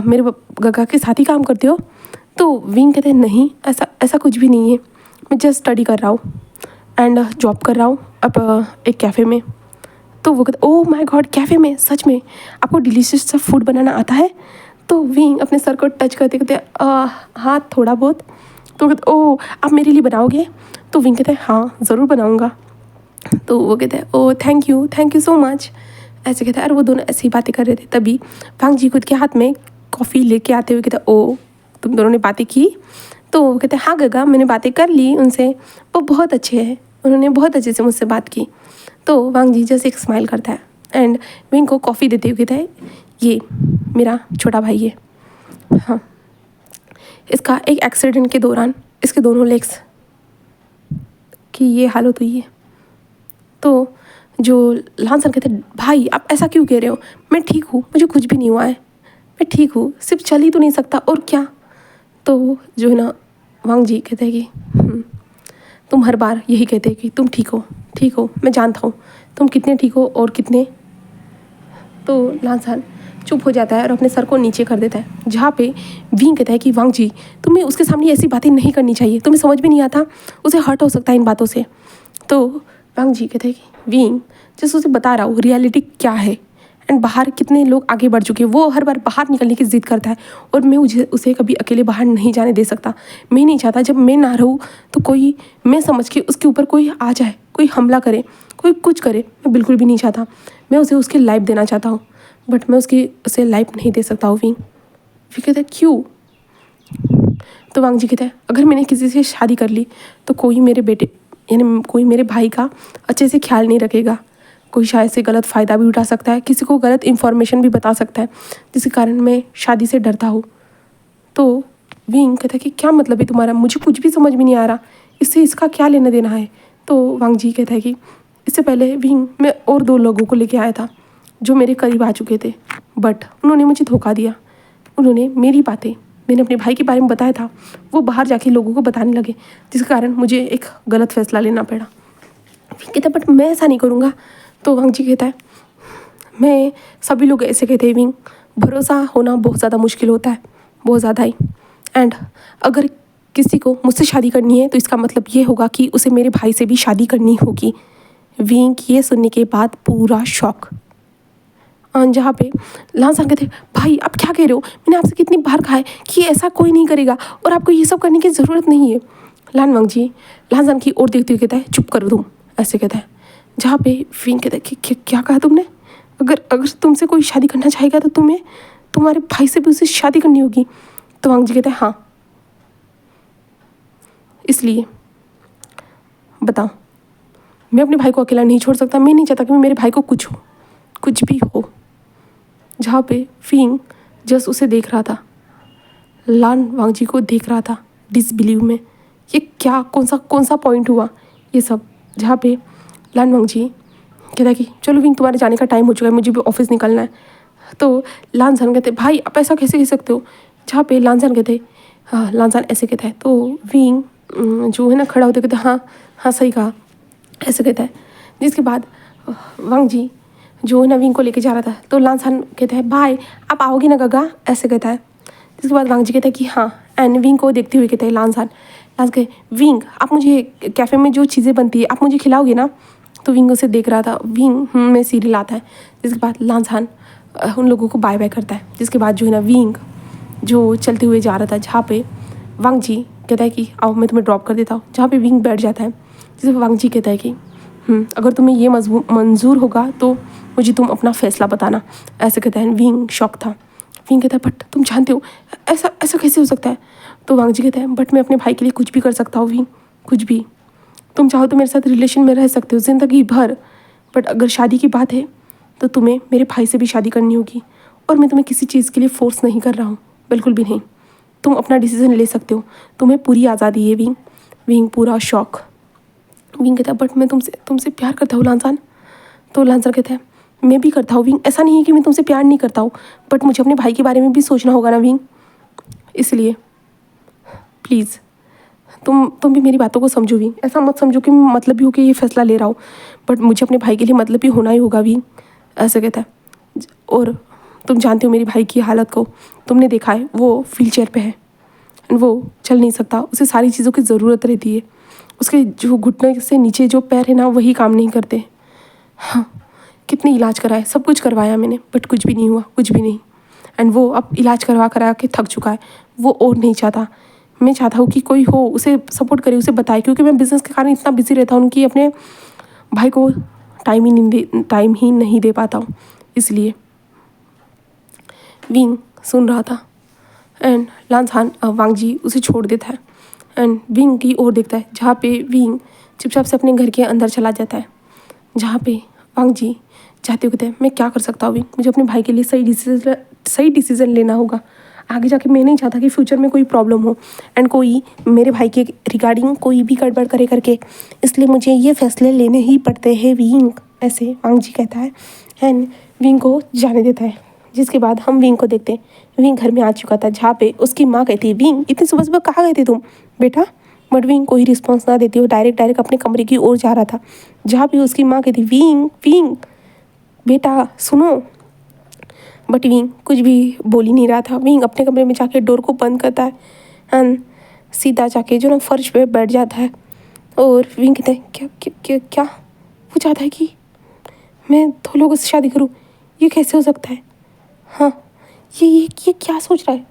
मेरे गग्गा के साथ ही काम करते हो? तो विंग कहते हैं नहीं, ऐसा कुछ भी नहीं है, मैं जस्ट स्टडी कर रहा हूँ एंड जॉब कर रहा हूँ अब एक कैफ़े में। तो वो कहते ओह माय गॉड कैफ़े में, सच में आपको डिलीशियस सा फूड बनाना आता है? तो विंग अपने सर को टच करते कहते हाँ थोड़ा बहुत। तो कहते ओह आप मेरे लिए बनाओगे? तो विंग कहते हैं हाँ ज़रूर बनाऊँगा। तो वो कहते हैं oh thank you so much, ऐसे कहते हैं। और वो दोनों ऐसी बातें कर रहे थे, तभी वांग जी खुद के हाथ में कॉफ़ी लेके आते हुए कहते ओह तुम दोनों ने बातें की? तो वो कहते हैं हाँ गग्गा मैंने बातें कर ली उनसे, वो बहुत अच्छे हैं, उन्होंने बहुत अच्छे से मुझसे बात की। तो वांग जी जैसे एक स्माइल करता है एंड विंग को कॉफ़ी देते हुए कहता है ये मेरा छोटा भाई है, हाँ इसका एक एक्सीडेंट के दौरान इसके दोनों लेग्स की ये हालत हुई है। तो जो लानसान कहते हैं भाई आप ऐसा क्यों कह रहे हो, मैं ठीक हूँ, मुझे कुछ भी नहीं हुआ है, मैं ठीक हूँ, सिर्फ चल ही तो नहीं सकता और क्या। तो जो है ना वांग जी कहते हैं कि तुम हर बार यही कहते हैं कि तुम ठीक हो, मैं जानता हूँ तुम कितने ठीक हो और कितने। तो लानसान चुप हो जाता है और अपने सर को नीचे कर देता है। जहाँ पे विंग कहता है कि वांग जी तुम्हें उसके सामने ऐसी बातें नहीं करनी चाहिए, तुम्हें समझ भी नहीं आता, उसे हर्ट हो सकता है इन बातों से। तो वांग जी कहते हैं कि विंग जैसे उसे बता रहा हूँ रियलिटी क्या है एंड बाहर कितने लोग आगे बढ़ चुके हैं, वो हर बार बाहर निकलने की ज़िद करता है और मैं उसे कभी अकेले बाहर नहीं जाने दे सकता। मैं नहीं चाहता जब मैं ना रहूँ तो कोई मैं समझ के उसके ऊपर कोई आ जाए, कोई हमला करे, कोई कुछ करे, मैं बिल्कुल भी नहीं चाहता। मैं उसे उसकी लाइफ देना चाहता हूँ बट मैं उसे लाइफ नहीं दे सकता हूँ। विंग कहता है क्यों? तो वांग जी कहता है अगर मैंने किसी से शादी कर ली तो कोई मेरे बेटे यानी कोई मेरे भाई का अच्छे से ख्याल नहीं रखेगा, कोई शायद से गलत फ़ायदा भी उठा सकता है, किसी को गलत इन्फॉर्मेशन भी बता सकता है, जिसके कारण मैं शादी से डरता हूँ। तो विंग कहता है कि क्या मतलब है तुम्हारा, मुझे कुछ भी समझ में नहीं आ रहा, इससे इसका क्या लेना देना है। तो वांग जी कहता है कि इससे पहले विंग मैं और 2 लोगों को लेके आया था जो मेरे करीब आ चुके थे, बट उन्होंने मुझे धोखा दिया। उन्होंने मेरी बातें मैंने अपने भाई के बारे में बताया था, वो बाहर जाके लोगों को बताने लगे, जिसके कारण मुझे एक गलत फैसला लेना पड़ा। कहता है बट मैं ऐसा नहीं करूँगा। तो वांग जी कहता है मैं सभी लोग ऐसे कहते हैं विंग, भरोसा होना बहुत ज़्यादा मुश्किल होता है, बहुत ज़्यादा ही। एंड अगर किसी को मुझसे शादी करनी है तो इसका मतलब ये होगा कि उसे मेरे भाई से भी शादी करनी होगी। विंग ये सुनने के बाद पूरा शॉक। जहाँ पे लानसान कहते भाई आप क्या कह रहे हो, मैंने आपसे कितनी बार कहा है कि ऐसा कोई नहीं करेगा और आपको ये सब करने की ज़रूरत नहीं है। वांग जी लानसान की ओर देखते हुए कहता है चुप करो तुम, ऐसे कहता है। जहाँ पे विंग कहता है कि क्या कहा तुमने, अगर तुमसे कोई शादी करना चाहेगा तो तुम्हें तुम्हारे भाई से भी उसे शादी करनी होगी। तो वांग जी कहता है हाँ इसलिए बताओ, मैं अपने भाई को अकेला नहीं छोड़ सकता, मैं नहीं चाहता कि मेरे भाई को कुछ भी हो। जहाँ पे विंग जस्ट उसे देख रहा था, वांग जी को देख रहा था डिसबिलीव में। ये क्या कौन सा पॉइंट हुआ ये सब, जहाँ पे लान वांगजी कहता है कि चलो विंग तुम्हारे जाने का टाइम हो चुका है, मुझे भी ऑफिस निकलना है। तो लानजान कहते भाई आप ऐसा कैसे कह सकते हो, जहाँ पे लानजान कहते हाँ लानजान ऐसे कहता है तो विंग जो है ना खड़ा होते कहते हाँ हाँ सही कहा, ऐसे कहता है। जिसके बाद वांगजी जो है ना विंग को लेके जा रहा था तो लानजान कहता है भाई आप आओगे ना गगा, ऐसे कहता है। जिसके बाद वांगजी कहता है कि हाँ, एंड विंग को देखते हुए कहते हैं लानजान के विंग आप मुझे कैफ़े में जो चीज़ें बनती है आप मुझे खिलाओगे ना। तो विंग उसे देख रहा था, विंग में सीरियल आता है। जिसके बाद लानजान उन लोगों को बाय बाय करता है। जिसके बाद जो है ना विंग जो चलते हुए जा रहा था, जहाँ पे वांगजी कहता है कि आओ मैं तुम्हें ड्रॉप कर देता हूँ, जहाँ पे विंग बैठ जाता है। जिसके वांगजी कहता है कि अगर तुम्हें ये मंजूर होगा तो मुझे तुम अपना फैसला बताना, ऐसे कहता है। विंग शॉक था। विंग कहता है बट तुम जानते हो ऐसा ऐसा कैसे हो सकता है। तो वांगजी कहता है बट मैं अपने भाई के लिए कुछ भी कर सकता हूँ विंग, कुछ भी। तुम चाहो तो मेरे साथ रिलेशन में रह सकते हो ज़िंदगी भर, बट अगर शादी की बात है तो तुम्हें मेरे भाई से भी शादी करनी होगी। और मैं तुम्हें किसी चीज़ के लिए फोर्स नहीं कर रहा हूँ, बिल्कुल भी नहीं। तुम अपना डिसीजन ले सकते हो, तुम्हें पूरी आज़ादी है विंग। विंग पूरा शॉक। विंग कहता है बट मैं तुमसे प्यार करता हूँ लानजान। तो लानजान कहता है मैं भी करता हूँ विंग, ऐसा नहीं है कि मैं तुमसे प्यार नहीं करता हूँ, बट मुझे अपने भाई के बारे में भी सोचना होगा ना विंग, इसलिए प्लीज़ तुम भी मेरी बातों को समझो विंग। ऐसा मत समझो कि मैं मतलब भी हो कि ये फैसला ले रहा हूँ, बट मुझे अपने भाई के लिए मतलब भी होना ही होगा विंग, ऐसे कहता है। और तुम जानते हो मेरे भाई की हालत को, तुमने देखा है वो व्हील चेयर पे है, वो चल नहीं सकता, उसे सारी चीज़ों की ज़रूरत रहती है। उसके जो घुटने से नीचे जो पैर है ना वही काम नहीं करते। हाँ कितने इलाज कराए, सब कुछ करवाया मैंने, बट कुछ भी नहीं हुआ, कुछ भी नहीं। एंड वो अब इलाज करा के थक चुका है, वो और नहीं चाहता। मैं चाहता हूँ कि कोई हो उसे सपोर्ट करे, उसे बताए, क्योंकि मैं बिज़नेस के कारण इतना बिजी रहता हूँ कि अपने भाई को टाइम ही नहीं दे पाता हूँ, इसलिए। विंग सुन रहा था एंड लानजान वांगजी उसे छोड़ देता है एंड विंग की ओर देखता है, जहाँ पे विंग चुपचाप से अपने घर के अंदर चला जाता है। जहाँ पे वांगजी चाहते हुए कहते हैं मैं क्या कर सकता हूँ विंग, मुझे अपने भाई के लिए सही डिसीज़न लेना होगा। आगे जाके मैं नहीं चाहता कि फ्यूचर में कोई प्रॉब्लम हो एंड कोई मेरे भाई के रिगार्डिंग कोई भी गड़बड़ करे करके, इसलिए मुझे ये फैसले लेने ही पड़ते हैं विंग, ऐसे वांगजी कहता है एंड विंग को जाने देता है। जिसके बाद हम विंग को देखते हैं। विंग घर में आ चुका था, जहाँ पे उसकी माँ कहती है विंग इतनी सुबह सुबह कहाँ गए थे तुम बेटा। बट विंग कोई रिस्पॉन्स ना देती हो, डायरेक्ट अपने कमरे की ओर जा रहा था, जहाँ पे उसकी माँ कहती विंग विंग बेटा सुनो। बट विंग कुछ भी बोल ही नहीं रहा था। विंग अपने कमरे में जाके डोर को बंद करता है एंड सीधा जाके जो ना फर्श पे बैठ जाता है। और विंग कहता है क्या क्या क्या क्या, वो चाहता है कि मैं 2 लोगों से शादी करूँ, ये कैसे हो सकता है। हाँ ये क्या सोच रहा है,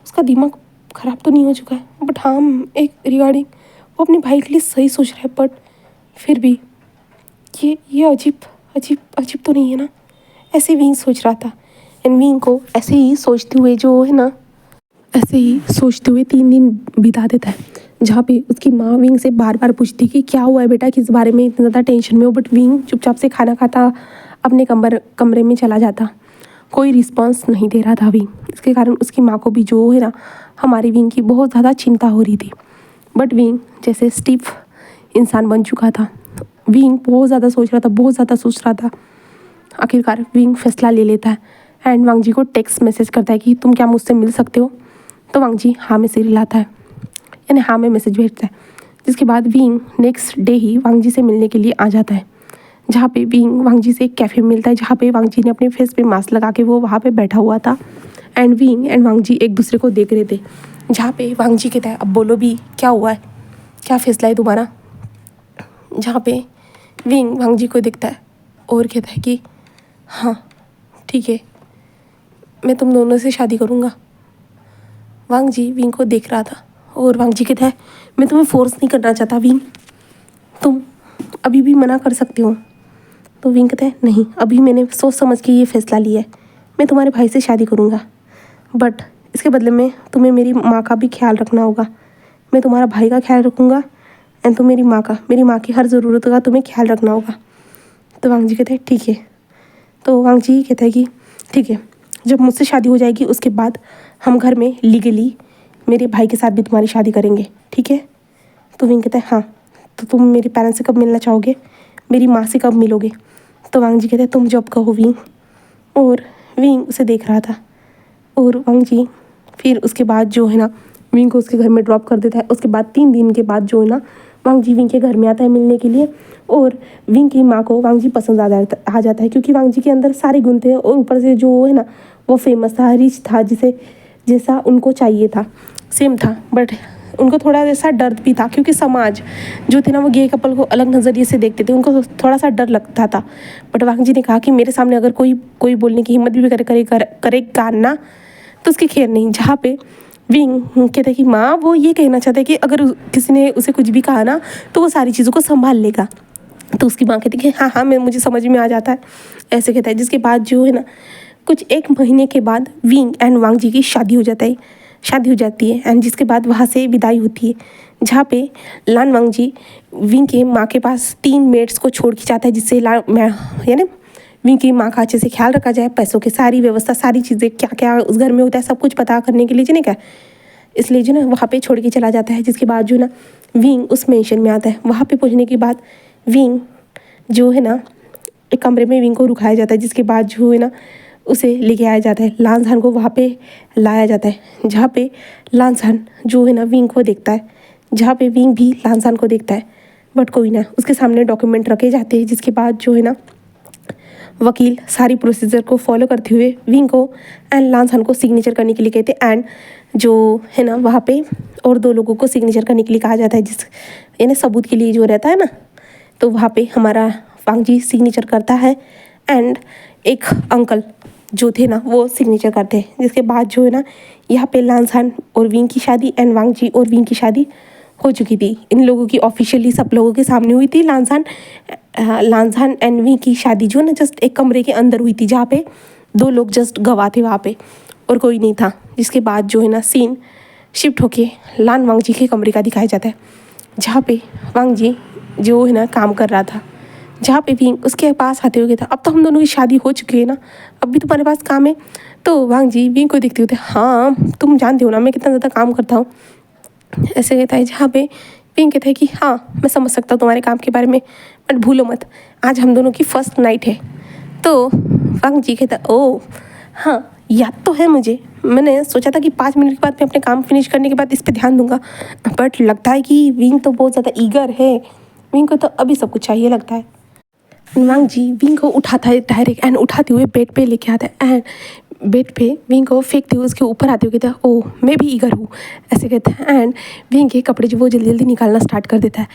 उसका दिमाग ख़राब तो नहीं हो चुका है। बट हाँ एक रिगार्डिंग वो अपने भाई के लिए सही सोच रहा है, बट फिर भी ये अजीब तो नहीं है ना, ऐसे विंग सोच रहा था। एंड विंग को ऐसे ही सोचते हुए 3 दिन बिता देता है, जहाँ पे उसकी माँ विंग से बार बार पूछती कि क्या हुआ है बेटा, किस बारे में इतना ज़्यादा टेंशन में हो। बट विंग चुपचाप से खाना खाता अपने कमरे में चला जाता, कोई रिस्पॉन्स नहीं दे रहा था विंग। इसके कारण उसकी माँ को भी जो है ना हमारी विंग की बहुत ज़्यादा चिंता हो रही थी। बट विंग जैसे स्टिफ इंसान बन चुका था, विंग बहुत ज़्यादा सोच रहा था। आखिरकार विंग फैसला ले लेता है एंड वांगजी को टेक्स्ट मैसेज करता है कि तुम क्या मुझसे मिल सकते हो। तो वांगजी हाँ में से लाता है, यानी हाँ में मैसेज भेजता है। जिसके बाद विंग नेक्स्ट डे ही वांगजी से मिलने के लिए आ जाता है, जहाँ पे विंग वांगजी से एक कैफ़े में मिलता है, जहाँ पे वांगजी ने अपने फेस पे मास्क लगा के वो वहाँ पे बैठा हुआ था एंड विंग एंड वांगजी एक दूसरे को देख रहे थे। जहाँ पे वांगजी कहता है अब बोलो भी क्या हुआ है, क्या फैसला है तुम्हारा। जहाँ पे विंग वांगजी को देखता है और कहता है कि हाँ ठीक है, मैं तुम दोनों से शादी करूँगा। वांगजी विंग को देख रहा था और वांगजी कहता है मैं तुम्हें फोर्स नहीं करना चाहता विंग, तुम अभी भी मना कर सकते हो। तो विंग कहता है नहीं, अभी मैंने सोच समझ के ये फैसला लिया है, मैं तुम्हारे भाई से शादी करूँगा, बट इसके बदले में तुम्हें मेरी माँ का भी ख्याल रखना होगा। मैं तुम्हारा भाई का ख्याल रखूँगा एंड तुम मेरी माँ की हर ज़रूरत का तुम्हें ख्याल रखना होगा। तो वांगजी कहते हैं ठीक है। तो वांगजी कहता है कि ठीक है, जब मुझसे शादी हो जाएगी उसके बाद हम घर में लीगली मेरे भाई के साथ भी तुम्हारी शादी करेंगे, ठीक है। तो विंग कहता है हाँ, तो तुम मेरे पेरेंट्स से कब मिलना चाहोगे, मेरी माँ से कब मिलोगे। तो वांग जी कहते हैं तुम जब कहो विंग। और विंग उसे देख रहा था और वांग जी फिर उसके बाद जो है ना विंग को उसके घर में ड्रॉप कर देता है। उसके बाद 3 दिन के बाद जो है ना वांग जी विंग के घर में आता है मिलने के लिए। और विंग की माँ को वांग जी पसंद आ जाता है क्योंकि वांग जी के अंदर सारे गुण थे और ऊपर से जो है ना वो फेमस था, रिच था, जिसे जैसा उनको चाहिए था सेम था। बट उनको थोड़ा ऐसा डर भी था क्योंकि समाज जो थे ना वो गे कपल को अलग नज़रिए से देखते थे, उनको थोड़ा सा डर लगता था। बट वांग जी ने कहा कि मेरे सामने अगर कोई बोलने की हिम्मत भी करेगा ना तो उसकी खैर नहीं। जहाँ पे विंग कहते कि माँ वो ये कहना चाहता है कि अगर किसी ने उसे कुछ भी कहा ना तो वो सारी चीज़ों को संभाल लेगा। तो उसकी माँ कहती कि हाँ हाँ मुझे समझ में आ जाता है, ऐसे कहता है। जिसके बाद जो है ना कुछ 1 महीने के बाद विंग एंड वांग जी की शादी हो जाती है एंड जिसके बाद वहाँ से विदाई होती है। जहाँ पे लान वांग जी विंग के माँ के पास 3 मेड्स को छोड़ के जाता है, जिससे यानी विंग की माँ का अच्छे से ख्याल रखा जाए, पैसों की सारी व्यवस्था, सारी चीज़ें क्या क्या उस घर में होता है सब कुछ पता करने के लिए जो क्या, इसलिए जो ना वहाँ पे छोड़ के चला जाता है। जिसके बाद जो ना विंग उस मेंशन में आता है। वहाँ पे पहुँचने के बाद विंग जो है ना एक कमरे में विंग को रुकाया जाता है। जिसके बाद जो है ना उसे लेके आया जाता है, लांसहान को वहाँ पे लाया जाता है। जहाँ पे लांसहान जो है ना विंग को देखता है, जहाँ पे विंग भी लांसहान को देखता है। बट कोई ना, उसके सामने डॉक्यूमेंट रखे जाते हैं। जिसके बाद जो है ना वकील सारी प्रोसीजर को फॉलो करते हुए विंग को एंड लांसहान को सिग्नेचर करने के लिए कहते हैं। एंड जो है ना वहाँ पे और 2 लोगों को सिग्नेचर करने के लिए कहा जाता है, जिस यानी सबूत के लिए जो रहता है ना। तो वहाँ पे हमारा वांग जी सिग्नेचर करता है एंड एक अंकल जो थे ना वो सिग्नेचर करते हैं। जिसके बाद जो है ना यहाँ पे लांसहान और विंग की शादी एंड वांग जी और विंग की शादी हो चुकी थी। इन लोगों की ऑफिशियली सब लोगों के सामने हुई थी। लांसहान एंड विंग की शादी जो ना जस्ट एक कमरे के अंदर हुई थी, जहाँ पे 2 लोग जस्ट गवाह थे वहाँ पे और कोई नहीं था। जिसके बाद जो है ना सीन शिफ्ट होके लान वांग जी के कमरे का दिखाया जाता है, जहाँ पे वांग जी जो है ना काम कर रहा था। जहाँ पे विंग उसके पास आते हुए था, अब तो हम दोनों की शादी हो चुकी है ना, अब भी तुम्हारे पास काम है। तो वांग जी विंग को देखते होते हाँ तुम जानते हो ना मैं कितना ज़्यादा काम करता हूँ, ऐसे कहता है। जहाँ पे विंग कहता है कि हाँ मैं समझ सकता हूँ तुम्हारे काम के बारे में, बट भूलो मत आज हम दोनों की फर्स्ट नाइट है। तो वांग जी कहता है ओ हाँ याद तो है मुझे, मैंने सोचा था कि 5 मिनट के बाद मैं अपने काम फिनिश करने के बाद इस पर ध्यान दूंगा, बट लगता है कि विंग तो बहुत ज़्यादा ईगर है, विंग को तो अभी सब कुछ चाहिए लगता है। वांग जी विंग को उठाता है डायरेक्ट एंड उठाते हुए बेड पे लेके आता है एंड बेड पे विंग को फेंकते हुए उसके ऊपर आते हुए कहता है ओह मैं भी ईगर हूँ, ऐसे कहता है। एंड विंग के कपड़े जो वो जल्दी जल्दी निकालना स्टार्ट कर देता है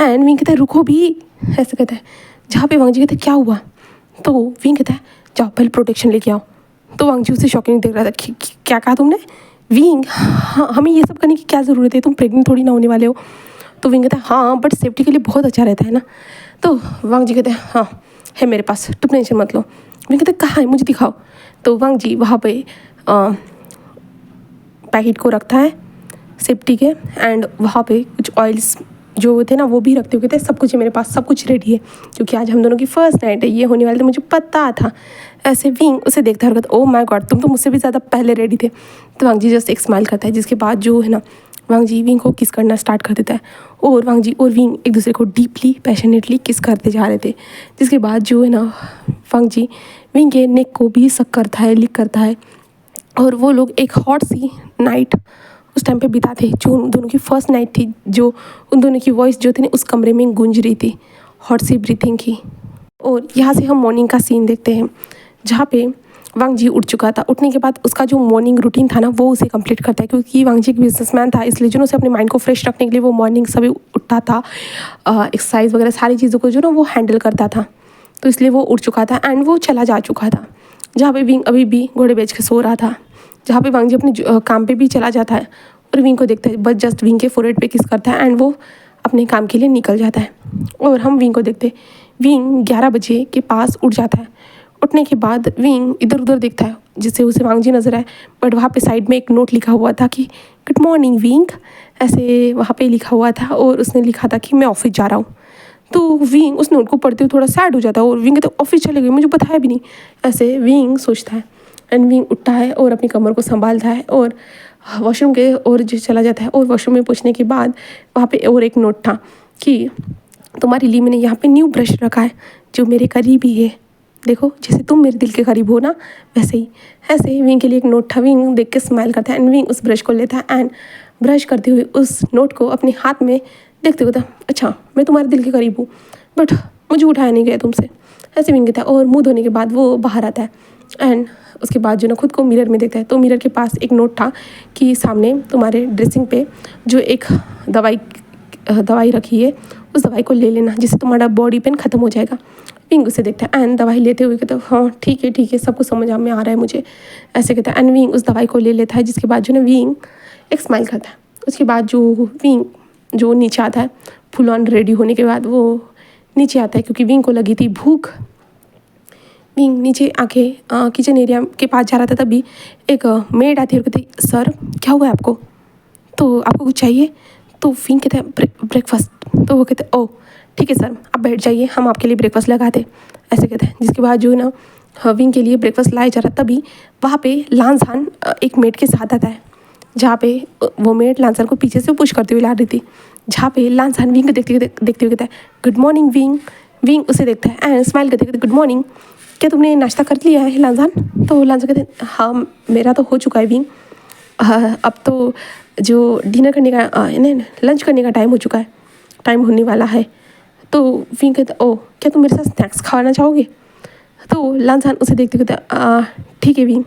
एंड विंग कहता है रुको भी, ऐसे कहता है। जहाँ पे वांग जी कहते हैं क्या हुआ, तो विंग कहता है जाओ पहले प्रोटेक्शन लेके आओ। तो वांग जी उसे शॉकिंग देख रहा था कि क्या कहा तुमने विंग, हाँ हमें ये सब करने की क्या ज़रूरत है, तुम प्रेग्नेंट थोड़ी ना होने वाले हो। तो विंग कहता है हाँ बट सेफ्टी के लिए बहुत अच्छा रहता है ना। तो वांग जी कहते हैं हाँ है मेरे पास, तुम टेंशन मत लो। विंग कहते हैं कहाँ है मुझे दिखाओ। तो वांग जी वहाँ पे पैकेट को रखता है सेफ्टी के एंड वहाँ पे कुछ ऑयल्स जो थे ना वो भी रखते हुए थे, सब कुछ है मेरे पास, सब कुछ रेडी है क्योंकि आज हम दोनों की फर्स्ट नाइट है, ये होने वाले तो मुझे पता था। ऐसे विंग उसे देखता है ओ माय गॉड तुम तो मुझसे भी ज़्यादा पहले रेडी थे। तो वांग जी जस्ट एक स्माइल करता है। जिसके बाद जो है ना वांग जी विंग को किस करना स्टार्ट कर देता है और वांग जी और विंग एक दूसरे को डीपली पैशनेटली किस करते जा रहे थे। जिसके बाद जो है ना वांग जी विंग के नेक को भी सक करता है, लिक करता है और वो लोग एक हॉट सी नाइट उस टाइम पे बिताते जो उन दोनों की फर्स्ट नाइट थी, जो उन दोनों की वॉइस जो थी ना उस कमरे में गूंज रही थी हॉट सी ब्रीथिंग की। और यहाँ से हम मॉर्निंग का सीन देखते हैं जहाँ पे वांग जी उठ चुका था। उठने के बाद उसका जो मॉर्निंग रूटीन था ना वो उसे कंप्लीट करता है क्योंकि वांग जी एक बिजनेसमैन था, इसलिए जो उसे अपने माइंड को फ्रेश रखने के लिए वो मॉर्निंग सभी उठता था, एक्सरसाइज वगैरह सारी चीज़ों को जो ना वो हैंडल करता था। तो इसलिए वो उठ चुका था एंड वो चला जा चुका था। जहाँ पे विंग अभी भी घोड़े बेच के सो रहा था, जहाँ पे वांग जी अपने काम पे भी चला जाता है और विंग को देखता है, बस जस्ट विंग के फोरहेड पे किस करता है एंड वो अपने काम के लिए निकल जाता है। और हम विंग को देखते विंग 11 बजे के पास उठ जाता है। उठने के बाद विंग इधर उधर देखता है जिससे उसे वांग जी नजर आए, बट वहाँ पे साइड में एक नोट लिखा हुआ था कि गुड मॉर्निंग विंग, ऐसे वहाँ पे लिखा हुआ था और उसने लिखा था कि मैं ऑफिस जा रहा हूँ। तो विंग उस नोट को पढ़ते हुए थोड़ा सैड हो जाता है और विंग कहता है ऑफिस चले गए मुझे बताया भी नहीं, ऐसे विंग सोचता है। एंड विंग उठता है और अपनी कमर को संभालता है और वॉशरूम के और जो चला जाता है। और वॉशरूम में पूछने के बाद वहाँ पे और एक नोट था कि तुम्हारे लिए मैंने यहाँ पे न्यू ब्रश रखा है जो मेरे करीब ही है, देखो जैसे तुम मेरे दिल के करीब हो ना वैसे ही। ऐसे ही विंग के लिए एक नोट था। विंग देख के स्माइल करता है एंड विंग उस ब्रश को लेता है एंड ब्रश करते हुए उस नोट को अपने हाथ में देखते हुए था, अच्छा मैं तुम्हारे दिल के करीब हूँ बट मुझे उठाया नहीं गया तुमसे, ऐसे विंग कहता है। और मुँह धोने के बाद वो बाहर आता है एंड उसके बाद जो ना खुद को मिरर में देखता है तो मिरर के पास एक नोट था कि सामने तुम्हारे ड्रेसिंग पे जो एक दवाई रखी है उस दवाई को ले लेना जिससे तुम्हारा बॉडी पेन ख़त्म हो जाएगा। विंग उसे देखता है एंड दवाई लेते हुए कहता है हाँ ठीक है सब कुछ समझ में आ रहा है मुझे, ऐसे कहता है। एंड विंग उस दवाई को ले लेता है जिसके बाद जो ना विंग एक स्माइल करता है। उसके बाद जो विंग जो नीचे आता है फुल ऑन रेडी होने के बाद वो नीचे आता है क्योंकि विंग को लगी थी भूख। विंग नीचे आके किचन एरिया के पास जा रहा था तभी एक मेड आती है और कहती सर क्या हुआ है आपको, तो आपको कुछ चाहिए? तो विंग कहता है ब्रेकफास्ट। तो वो कहते ओह ठीक है सर आप बैठ जाइए हम आपके लिए ब्रेकफास्ट लगा दें, ऐसे कहते हैं। जिसके बाद जो है ना विंग के लिए ब्रेकफास्ट लाया जा रहा तभी वहाँ पे लांसान एक मेड के साथ आता है जहाँ पे वो मेड लांसान को पीछे से पुश करते हुए ला रही थी, जहाँ पे लांसान विंग को देखते हुए कहता है गुड मॉर्निंग विंग। विंग उसे देखता है एंड स्माइल करते कहते गुड मॉर्निंग, क्या तुमने नाश्ता कर लिया है लांसान? तो लांसान कहते हैं हाँ मेरा तो हो चुका है विंग, अब तो जो डिनर करने का नहीं लंच करने का टाइम हो चुका है, टाइम होने वाला है। तो विंग कहता ओह क्या तुम मेरे साथ स्नैक्स खाना चाहोगे? तो लांसान उसे देखते कहता ठीक है विंग,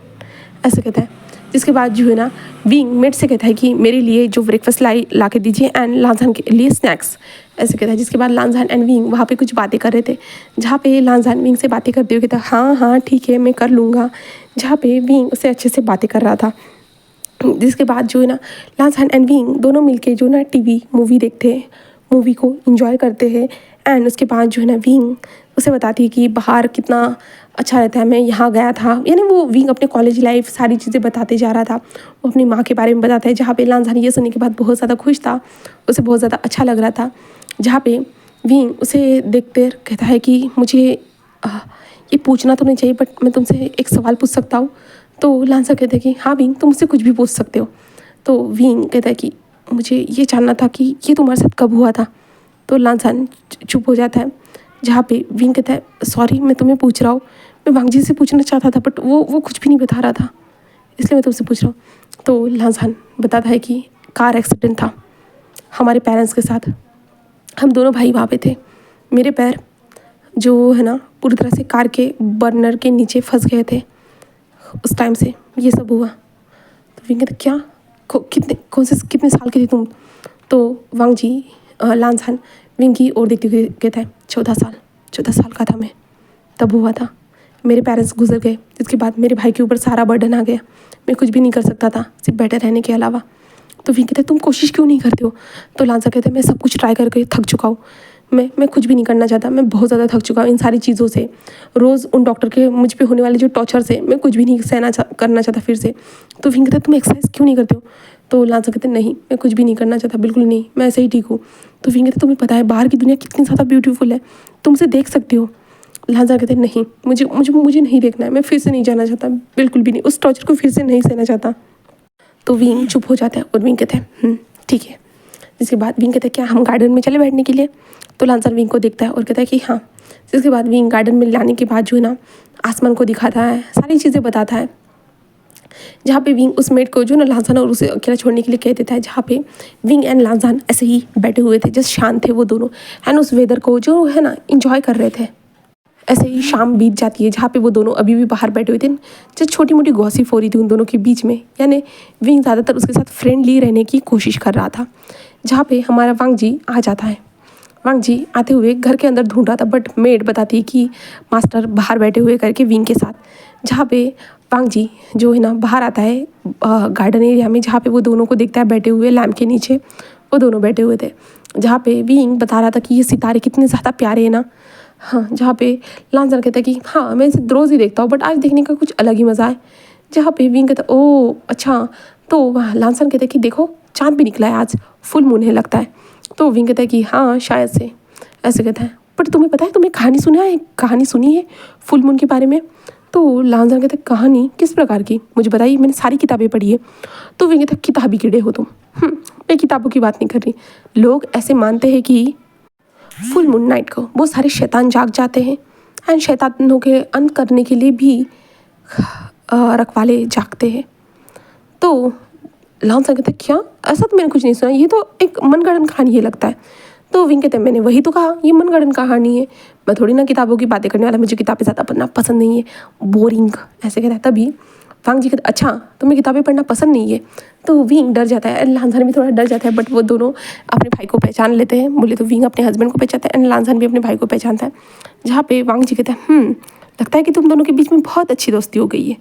ऐसे कहता है। जिसके बाद जो है ना विंग मेट से कहता है कि मेरे लिए जो ब्रेकफास्ट ला के दीजिए एंड लांसान के लिए स्नैक्स, ऐसे कहता है। जिसके बाद लांसान एंड विंग वहाँ पे कुछ बातें कर रहे थे जहाँ पे लांसान विंग से बातें करते हुए कहता हाँ ठीक है मैं कर लूँगा, जहाँ पे विंग उससे अच्छे से बातें कर रहा था। जिसके बाद जो है ना लांसान एंड विंग दोनों मिलके जो ना मूवी देखते हैं, मूवी को एंजॉय करते हैं। एंड उसके बाद जो है ना विंग उसे बताती है कि बाहर कितना अच्छा रहता है, मैं यहाँ गया था, यानी वो विंग अपने कॉलेज लाइफ सारी चीज़ें बताते जा रहा था। वो अपनी माँ के बारे में बताता है जहाँ पे लांसान ये सुनने के बाद बहुत ज़्यादा खुश था, उसे बहुत ज़्यादा अच्छा लग रहा था। जहाँ पे विंग उसे देखते कहता है कि मुझे ये पूछना तो नहीं चाहिए बट मैं तुमसे एक सवाल पूछ सकता हूँ? तो लांसान कहता है कि हाँ विंग तुम मुझसे कुछ भी पूछ सकते हो। तो विंग कहता है कि मुझे ये जानना था कि ये तुम्हारे साथ कब हुआ था? तो लांसान चुप हो जाता है। जहाँ पे विंग कहता है सॉरी मैं तुम्हें पूछ रहा हूँ, मैं वांगजी से पूछना चाहता था बट वो कुछ भी नहीं बता रहा था इसलिए मैं तुमसे पूछ रहा हूँ। तो लांसान बताता है कि कार एक्सीडेंट था हमारे पेरेंट्स के साथ, हम दोनों भाई वहाँ पे थे, मेरे पैर जो है ना पूरी तरह से कार के बर्नर के नीचे फंस गए थे, उस टाइम से ये सब हुआ। तो विंग कहता क्या कितने साल की थी तुम? तो वांगजी लांसान विंग की ओर देखते हुए कहता है 14 साल का था मैं तब हुआ था, मेरे पेरेंट्स गुजर गए जिसके बाद मेरे भाई के ऊपर सारा बर्डन आ गया, मैं कुछ भी नहीं कर सकता था सिर्फ बैठे रहने के अलावा। तो विंग कहता है तुम कोशिश क्यों नहीं करते हो? तो लांसान कहता है मैं सब कुछ ट्राई करके थक चुका हूँ, मैं कुछ भी नहीं करना चाहता, मैं बहुत ज़्यादा थक चुका हूँ इन सारी चीज़ों से, रोज़ उन डॉक्टर के मुझ पे होने वाले जो टॉर्चर से मैं कुछ भी नहीं करना चाहता फिर से। तो विंग कहता है तुम एक्सरसाइज क्यों नहीं करते हो? तो लांसान कहते नहीं मैं कुछ भी नहीं करना चाहता, बिल्कुल नहीं, मैं ऐसे ही ठीक हूँ। तो विंग कहते तुम्हें पता है बाहर की दुनिया कितनी ज़्यादा ब्यूटीफुल है, तुम उसे देख सकते हो। लांसान कहते नहीं मुझे नहीं देखना है, मैं फिर से नहीं जाना चाहता, बिल्कुल भी नहीं, उस टॉर्चर को फिर से नहीं सहना चाहता। तो विंग चुप हो जाता है और विंग कहते हैं ठीक है। जिसके बाद विंग कहता है क्या हम गार्डन में चले बैठने के लिए? तो लांसान विंग को देखता है और कहता है कि हाँ। जिसके बाद विंग गार्डन में लाने के बाद जो है ना आसमान को दिखाता है, सारी चीज़ें बताता है। जहाँ पे विंग उस मेड को जो ना लांसान और उसे अकेला छोड़ने के लिए कह देता है, जहाँ पे विंग एंड लांसान ऐसे ही बैठे हुए थे, जस्ट शांत थे वो दोनों एंड उस वेदर को जो है ना इंजॉय कर रहे थे। ऐसे ही शाम बीत जाती है जहाँ पे वो दोनों अभी भी बाहर बैठे हुए थे, जो छोटी मोटी गॉसिप हो रही थी उन दोनों के बीच में, यानी विंग ज़्यादातर उसके साथ फ्रेंडली रहने की कोशिश कर रहा था। जहाँ पे हमारा वांगजी आ जाता है, वांगजी आते हुए घर के अंदर ढूंढ रहा था बट मेड बताती है कि मास्टर बाहर बैठे हुए करके विंग के साथ। जहाँ पे वांगजी जो है ना बाहर आता है गार्डन एरिया में, जहाँ पे वो दोनों को देखता है बैठे हुए लैम्प के नीचे, वो दोनों बैठे हुए थे। जहाँ पे विंग बता रहा था कि ये सितारे कितने ज़्यादा प्यारे हैं ना। हाँ, जहाँ पे लांसान कहता है कि हाँ मैं इसे रोज़ ही देखता हूँ बट आज देखने का कुछ अलग ही मज़ा है। जहाँ पे विंग कहता है ओह अच्छा। तो लांसान कहता है कि देखो चाँद भी निकला है आज, फुल मून है लगता है। तो विंग कहता है कि हाँ शायद से, ऐसे कहता है। बट तुम्हें पता है, तुमने कहानी सुनी है फुल मून के बारे में? तो तो लांजान कहते कहानी किस प्रकार की, मुझे बताइए, मैंने सारी किताबें पढ़ी है। तो विंग कहता किताबी कीड़े हो तुम। मैं किताबों की बात नहीं कर रही। लोग ऐसे मानते हैं कि फुल मून नाइट को बहुत सारे शैतान जाग जाते हैं एंड शैतानों के अंत करने के लिए भी रखवाले जागते हैं। तो लांजान कहता क्या, ऐसा तो मैंने कुछ नहीं सुना, ये तो एक मनगढ़ंत कहानी है लगता है। तो विंग कहते हैं मैंने वही तो कहा, ये मनगढ़ंत कहानी है, मैं थोड़ी ना किताबों की बातें करने वाला, मुझे किताबें ज़्यादा पढ़ना पसंद नहीं है, बोरिंग ऐसे कहता है। तभी वांग जी कहते अच्छा तुम्हें किताबें पढ़ना पसंद नहीं है। तो विंग डर जाता है, लांजान भी थोड़ा डर जाता है, बट वो दोनों अपने भाई को पहचान लेते हैं। बोले तो विंग अपने हस्बैंड को पहचानता है एंड लांजान भी अपने भाई को पहचानता है। जहाँ पे वांग जी कहते हैं लगता है कि तुम दोनों के बीच में बहुत अच्छी दोस्ती हो गई है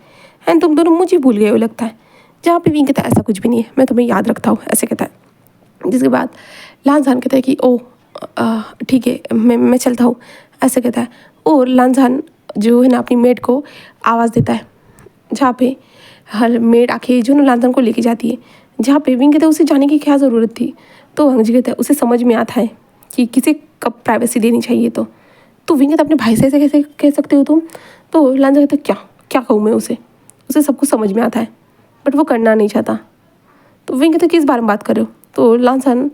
एंड तुम दोनों मुझे भूल गए हो लगता है। जहाँ पे विंग कहता है ऐसा कुछ भी नहीं है, मैं तुम्हें याद रखता हूँ, ऐसे कहता है। जिसके बाद लांजान कहता है कि ओ ठीक है, मैं चलता हूँ, ऐसे कहता है। और लांजान जो है ना अपनी मेड को आवाज़ देता है, जहाँ पे हर मेड आके जो ना लांजान को लेके जाती है। जहाँ पे विंग कहता है उसे जाने की क्या ज़रूरत थी। तो वांग जी कहता है उसे समझ में आता है कि किसे कब प्राइवेसी देनी चाहिए। तो विंग कहता है अपने भाई से ऐसे कैसे कह सकते हो तुम। तो लांजान कहता है क्या क्या कहूँ मैं उसे सब कुछ समझ में आता है, बट वो करना नहीं चाहता। तो विंग कहता है किस बारे में बात कर रहे हो। तो लांजान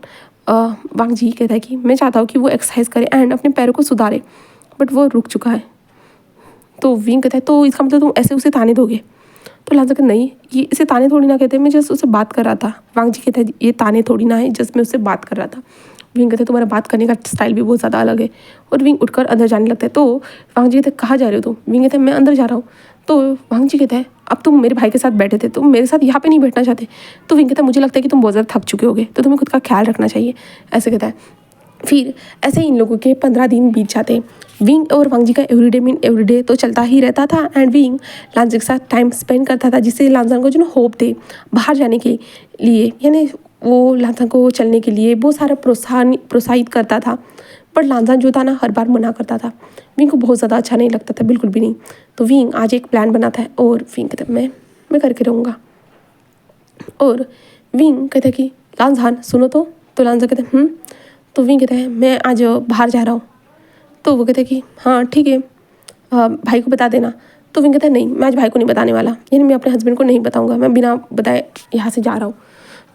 वांग जी कहता है कि मैं चाहता हूँ कि वो एक्सरसाइज करे एंड अपने पैरों को सुधारे, बट वो रुक चुका है। तो विंग कहता है तो इसका मतलब तुम ऐसे उसे ताने दोगे। तो लांजान कहता नहीं, ये इसे ताने थोड़ी ना कहते, मैं जस्ट उससे बात कर रहा था। वांग जी कहता है ये ताने थोड़ी ना है, जस्ट मैं उससे बात कर रहा था। विंग कहते तुम्हारा बात करने का स्टाइल भी बहुत ज़्यादा अलग है। और विंग उठकर अंदर जाने लगता है। तो वांग जी कहते कहाँ जा रहे हो तुम। विंग कहते हैं मैं अंदर जा रहा हूँ। तो वांग जी कहता है अब तुम मेरे भाई के साथ बैठे थे, तुम मेरे साथ यहाँ पे नहीं बैठना चाहते। तो विंग कहता है मुझे लगता है कि तुम बहुत ज़्यादा थक चुके होगे, तो तुम्हें खुद का ख्याल रखना चाहिए, ऐसे कहता है। फिर ऐसे ही इन लोगों के 15 दिन बीत जाते। विंग और वांग जी का एवरीडे मीन एवरीडे तो चलता ही रहता था एंड विंग लांजान के साथ टाइम स्पेंड करता था, जिससे लांजान को जो ना होप थे बाहर जाने के लिए, यानी वो लांजान को चलने के लिए बहुत सारा प्रोत्साहित करता था। पर लांजान जो था ना हर बार मना करता था। विंग को बहुत ज़्यादा अच्छा नहीं लगता था, बिल्कुल भी नहीं। तो विंग आज एक प्लान बनाता है और विंग कहता है मैं करके रहूँगा। और विंग कहता है कि लांजान सुनो तो लांजान कहता है तो विंग कहता है मैं आज बाहर जा रहा हूँ। तो वो कहता है कि हाँ ठीक है, भाई को बता देना। तो विंग कहता है नहीं, मैं आज भाई को नहीं बताने वाला, यानी मैं अपने हस्बैंड को नहीं बताऊँगा, मैं बिना बताए यहाँ से जा रहा हूँ।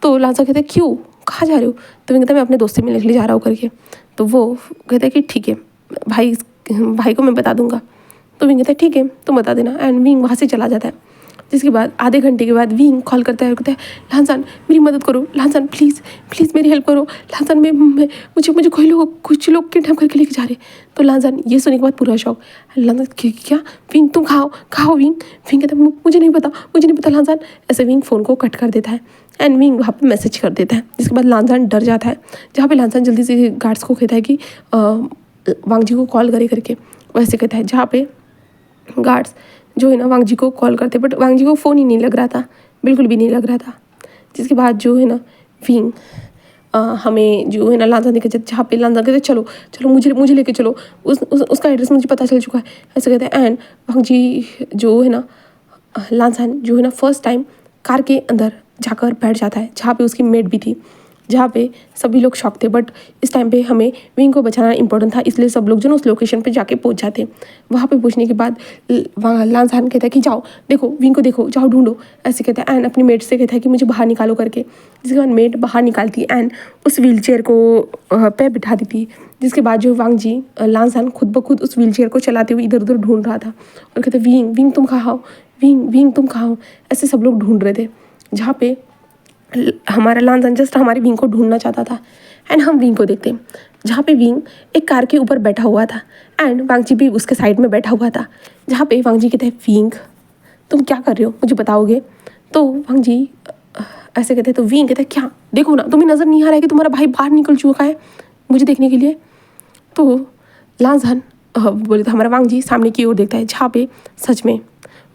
तो लांजान कहता है क्यों, कहाँ जा रहे हो। तो विंग कहता है मैं अपने दोस्त से मिलने के लिए जा रहा हूँ करके। तो वो कहता है कि ठीक है, भाई को मैं बता दूँगा। तो विंग कहता है ठीक है तुम बता देना एंड विंग वहाँ से चला जाता है। जिसके बाद आधे घंटे के बाद विंग कॉल करता है और कहता है लांजान मेरी मदद करो, लांजान प्लीज़ प्लीज़ मेरी हेल्प करो, लांजान मुझे कुछ लोग किडनैप करके लेके जा रहे। तो लांजान ये सुनने के बाद पूरा शौक। लांजान क्या विंग तुम खाओ विंग। विंग कहता है मुझे नहीं पता लांजान। ऐसे विंग फ़ोन को कट कर देता है एंड विंग वहाँ पर मैसेज कर देता है। जिसके बाद लांजान डर जाता है। जहाँ पर लांजान जल्दी से गार्ड्स को कहता है कि वांग जी को कॉल करे करके, वैसे कहता है। जहाँ पे गार्ड्स जो है ना वांग जी को कॉल करते, बट वांग जी को फ़ोन ही नहीं लग रहा था, बिल्कुल भी नहीं लग रहा था। जिसके बाद जो है ना विंग हमें जो है ना लांजान लेके जाते, जहाँ पे लांजान कहते चलो मुझे लेके चलो, उसका एड्रेस मुझे पता चल चुका है, ऐसे कहते हैं। एंड वांग जी जो है ना लांजान जो है ना फर्स्ट टाइम कार के अंदर जाकर बैठ जाता है, जहाँ पे उसकी मेड भी थी। जहाँ पे सभी लोग शॉक थे, बट इस टाइम पे हमें विंग को बचाना इंपॉर्टेंट था, इसलिए सब लोग जो ना उस लोकेशन पे जाके पहुँच जाते। वहाँ पे पहुँचने के बाद लांजान कहता है कि जाओ देखो विंग को देखो, जाओ ढूंढो, ऐसे कहता है। एंड अपनी मेड से कहता है कि मुझे बाहर निकालो करके। जिसके बाद मेड बाहर निकालती एंड उस व्हील चेयर को पे बिठा देती। जिसके बाद जो वांग जी लांजान खुद ब खुद उस व्हील चेयर को चलाते हुए इधर उधर ढूंढ रहा था और कहते विंग तुम कहाँ हो, विंग तुम कहाँ हो, ऐसे सब लोग ढूंढ रहे थे। जहाँ पे हमारा लांजान जस्ट हमारे विंग को ढूंढना चाहता था एंड हम विंग को देखते हैं, जहाँ पे विंग एक कार के ऊपर बैठा हुआ था एंड वांग जी भी उसके साइड में बैठा हुआ था। जहाँ पे वांग जी कहते हैं विंग तुम क्या कर रहे हो, मुझे बताओगे। तो वांग जी ऐसे कहते हैं। तो विंग कहते हैं क्या, देखो ना तुम्हें नज़र नहीं आ रहा है कि तुम्हारा भाई बाहर निकल चुका है मुझे देखने के लिए। तो लांजान बोले तो हमारा वांग जी सामने की ओर देखता है, जहाँ पे सच में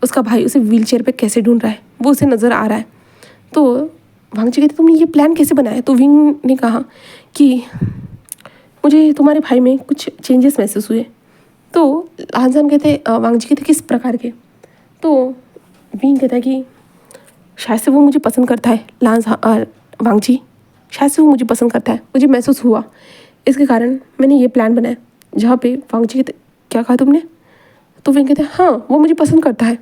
उसका भाई उसे व्हील चेयर पर कैसे ढूंढ रहा है, वो उसे नज़र आ रहा है। तो वांग जी कहते तुमने ये प्लान कैसे बनाया। तो विंग ने कहा कि मुझे तुम्हारे भाई में कुछ चेंजेस महसूस हुए। तो लांजान कहते वांग जी कहते किस प्रकार के। तो विंग कहता है कि शायद से वो मुझे पसंद करता है, वांग जी शायद से वो मुझे पसंद करता है, मुझे महसूस हुआ, इसके कारण मैंने ये प्लान बनाया। जहाँ पे वांग जी कहते क्या कहा तुमने। तो विंग कहते हैं हाँ वो मुझे पसंद करता है।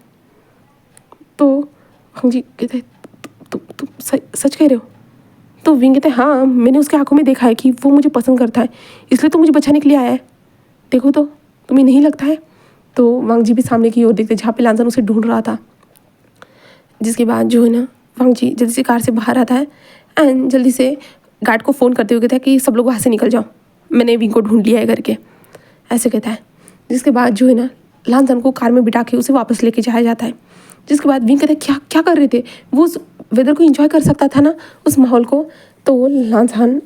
तो वांग जी कहते हैं तुम सच कह रहे हो? तो विंग कहते हैं हाँ मैंने उसके आंखों में देखा है कि वो मुझे पसंद करता है, इसलिए तो मुझे बचाने के लिए आया है। देखो तो तुम्हें नहीं लगता है? तो वांग जी भी सामने की ओर देखते जहाँ पे लांसन उसे ढूंढ रहा था। जिसके बाद जो है ना वांग जी जल्दी से कार से बाहर आता है एंड जल्दी से गार्ड को फ़ोन करते हुए कहता है कि सब लोग वहाँ से निकल जाओ, मैंने विंग को ढूंढ लिया है करके, ऐसे कहता है। जिसके बाद जो है ना लांसन को कार में बिठा के उसे वापस लेके जाया जाता है। जिसके बाद विंग कहता है क्या क्या कर रहे थे? वो उस वेदर को एंजॉय कर सकता था ना, उस माहौल को। तो लांसन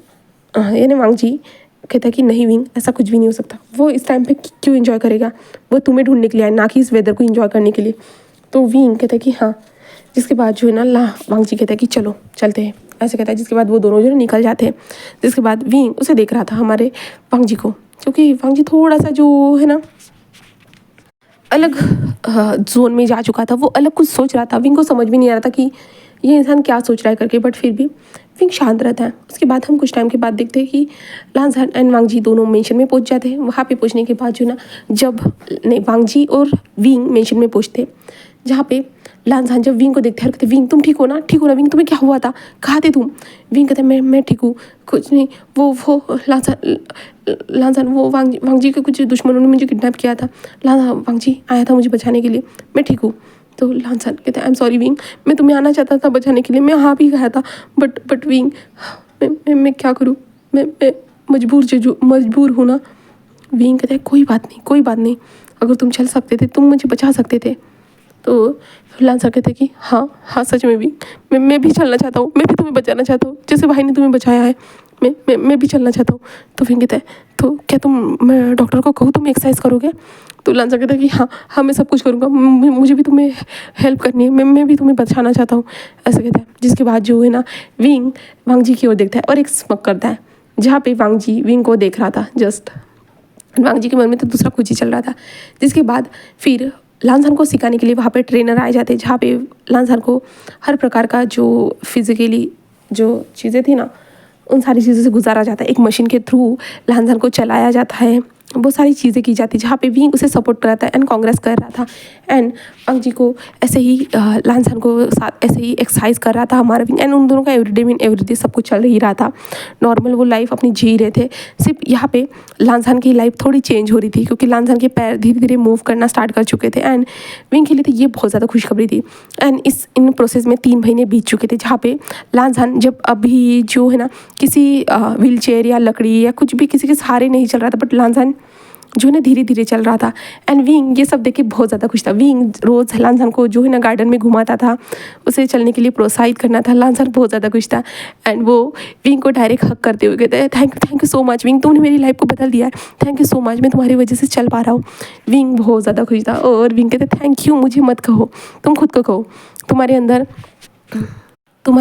यानी वांग जी कहता है कि नहीं विंग, ऐसा कुछ भी नहीं हो सकता, वो इस टाइम पे क्यों एंजॉय करेगा, वो तुम्हें ढूंढने के लिए आया ना कि इस वेदर को एंजॉय करने के लिए। तो विंग कहता है कि हाँ। जिसके बाद जो है ना वांग जी कहता है कि चलो चलते हैं, ऐसे कहता है। जिसके बाद वो दोनों जो है निकल जाते हैं। जिसके बाद विंग उसे देख रहा था हमारे वांग जी को, क्योंकि वांग जी थोड़ा सा जो है ना अलग जोन में जा चुका था, वो अलग कुछ सोच रहा था। विंग को समझ भी नहीं आ रहा था कि ये इंसान क्या सोच रहा है करके, बट फिर भी विंग शांत रहता है। उसके बाद हम कुछ टाइम के बाद देखते हैं कि लांसन एंड वांग जी दोनों मेंशन में पहुंच जाते हैं। वहाँ पे पहुंचने के बाद जो ना जब नहीं वांग जी और विंग मेंशन में पहुंचते, जहाँ पे लांसन जब विंग को देखते हैं कहते विंग तुम ठीक हो ना, ठीक हो ना विंग, तुम्हें क्या हुआ था, कहाँ थे तुम? विंग कहते मैं ठीक हूँ, कुछ नहीं, वो लांसन वो वांग जी के कुछ दुश्मनों ने मुझे किडनैप किया था, वांग जी आया था मुझे बचाने के लिए, मैं ठीक हूँ। तो लांसन कहते आई एम सॉरी विंग, मैं तुम्हें आना चाहता था बचाने के लिए, मैं हाँ भी गया था, बट विंग मैं क्या करूँ, मैं मजबूर हूँ ना। विंग कहते हैं कोई बात नहीं, अगर तुम चल सकते थे तुम मुझे बचा सकते थे। तो लांसर कहते कि हाँ सच में भी मैं भी चलना चाहता हूँ, मैं भी तुम्हें बचाना चाहता हूँ, जैसे भाई ने तुम्हें बचाया है मैं भी चलना चाहता हूँ। तो विंग कहता है तो क्या मैं डॉक्टर को कहूँ तुम एक्सरसाइज करोगे? तो लांसर कहता है कि हाँ मैं सब कुछ करूँगा, मुझे भी तुम्हें हेल्प करनी है, मैं भी तुम्हें बचाना चाहता हूँ, ऐसे कहता है। जिसके बाद जो है ना विंग वांग जी की ओर देखता है और एक स्मक करता है, जहाँ पे वांग जी विंग को देख रहा था जस्ट। वांग जी के मन में तो दूसरा कुछ ही चल रहा था। जिसके बाद फिर लांसन को सिखाने के लिए वहाँ पे ट्रेनर आए जाते, जहाँ पे लांसन को हर प्रकार का जो फिजिकली जो चीज़ें थी ना उन सारी चीज़ों से गुजारा जाता है। एक मशीन के थ्रू लांसन को चलाया जाता है, बहुत सारी चीज़ें की जाती, जहाँ पे विंग उसे सपोर्ट कर रहा था एंड कांग्रेस कर रहा था। एंड वांग जी को ऐसे ही लांसन को साथ ऐसे ही एक्सरसाइज कर रहा था हमारा विंग, एंड उन दोनों का एवरीडे सब कुछ चल ही रहा था नॉर्मल, वो लाइफ अपनी जी रहे थे। सिर्फ यहाँ पे लांसन की लाइफ थोड़ी चेंज हो रही थी, क्योंकि लांसन के पैर धीरे धीरे मूव करना स्टार्ट कर चुके थे एंड विंग के लिए तो ये बहुत ज़्यादा खुशखबरी थी। एंड इन प्रोसेस में 3 महीने बीत चुके थे, जहाँ पे लांसन जब अभी जो है ना किसी व्हील चेयर या लकड़ी या कुछ भी किसी के सहारे नहीं चल रहा था, बट लांसन जो है ना धीरे धीरे चल रहा था। एंड विंग ये सब देख के बहुत ज़्यादा खुश था। विंग रोज़ लांसन को जो है ना गार्डन में घुमाता था, उसे चलने के लिए प्रोत्साहित करना था। लांसन बहुत ज़्यादा खुश था एंड वो विंग को डायरेक्ट हक करते हुए कहते हैं thank you so much wing, तुमने मेरी लाइफ को बदल दिया है, थैंक यू सो मच, मैं तुम्हारी वजह से चल पा रहा हूँ। विंग बहुत ज़्यादा खुश था और विंग कहते थैंक यू, मुझे मत कहो, तुम खुद को कहो, तुम्हारे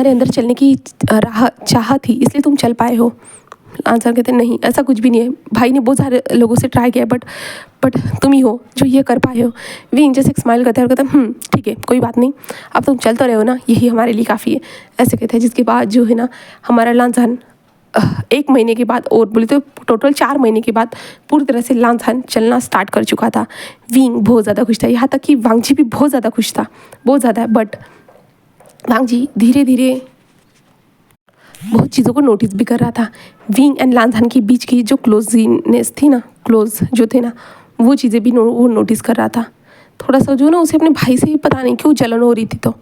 अंदर चलने की चाह थी इसलिए तुम चल पाए हो। आंसर कहते नहीं ऐसा कुछ भी नहीं है, भाई ने बहुत सारे लोगों से ट्राई किया बट तुम ही हो जो ये कर पाए हो। विंग जैसे एक स्माइल करता है और कहता है ठीक है कोई बात नहीं, अब तुम चल तो रहे हो ना, यही हमारे लिए काफ़ी है, ऐसे कहते हैं। जिसके बाद जो है ना हमारा लांसन 1 महीने के बाद और बोले तो टोटल 4 महीने के बाद पूरी तरह से लांसन चलना स्टार्ट कर चुका था। विंग बहुत ज़्यादा खुश था, यहाँ तक कि वांग जी भी बहुत ज़्यादा खुश था, बहुत ज़्यादा। बट वांग जी धीरे धीरे बहुत चीज़ों को नोटिस भी कर रहा था। विंग एंड लांसन के बीच की जो क्लोजनेस थी ना, क्लोज जो थे ना, वो चीज़ें भी वो नोटिस कर रहा था। थोड़ा सा जो ना उसे अपने भाई से ही पता नहीं क्यों जलन हो रही थी। तो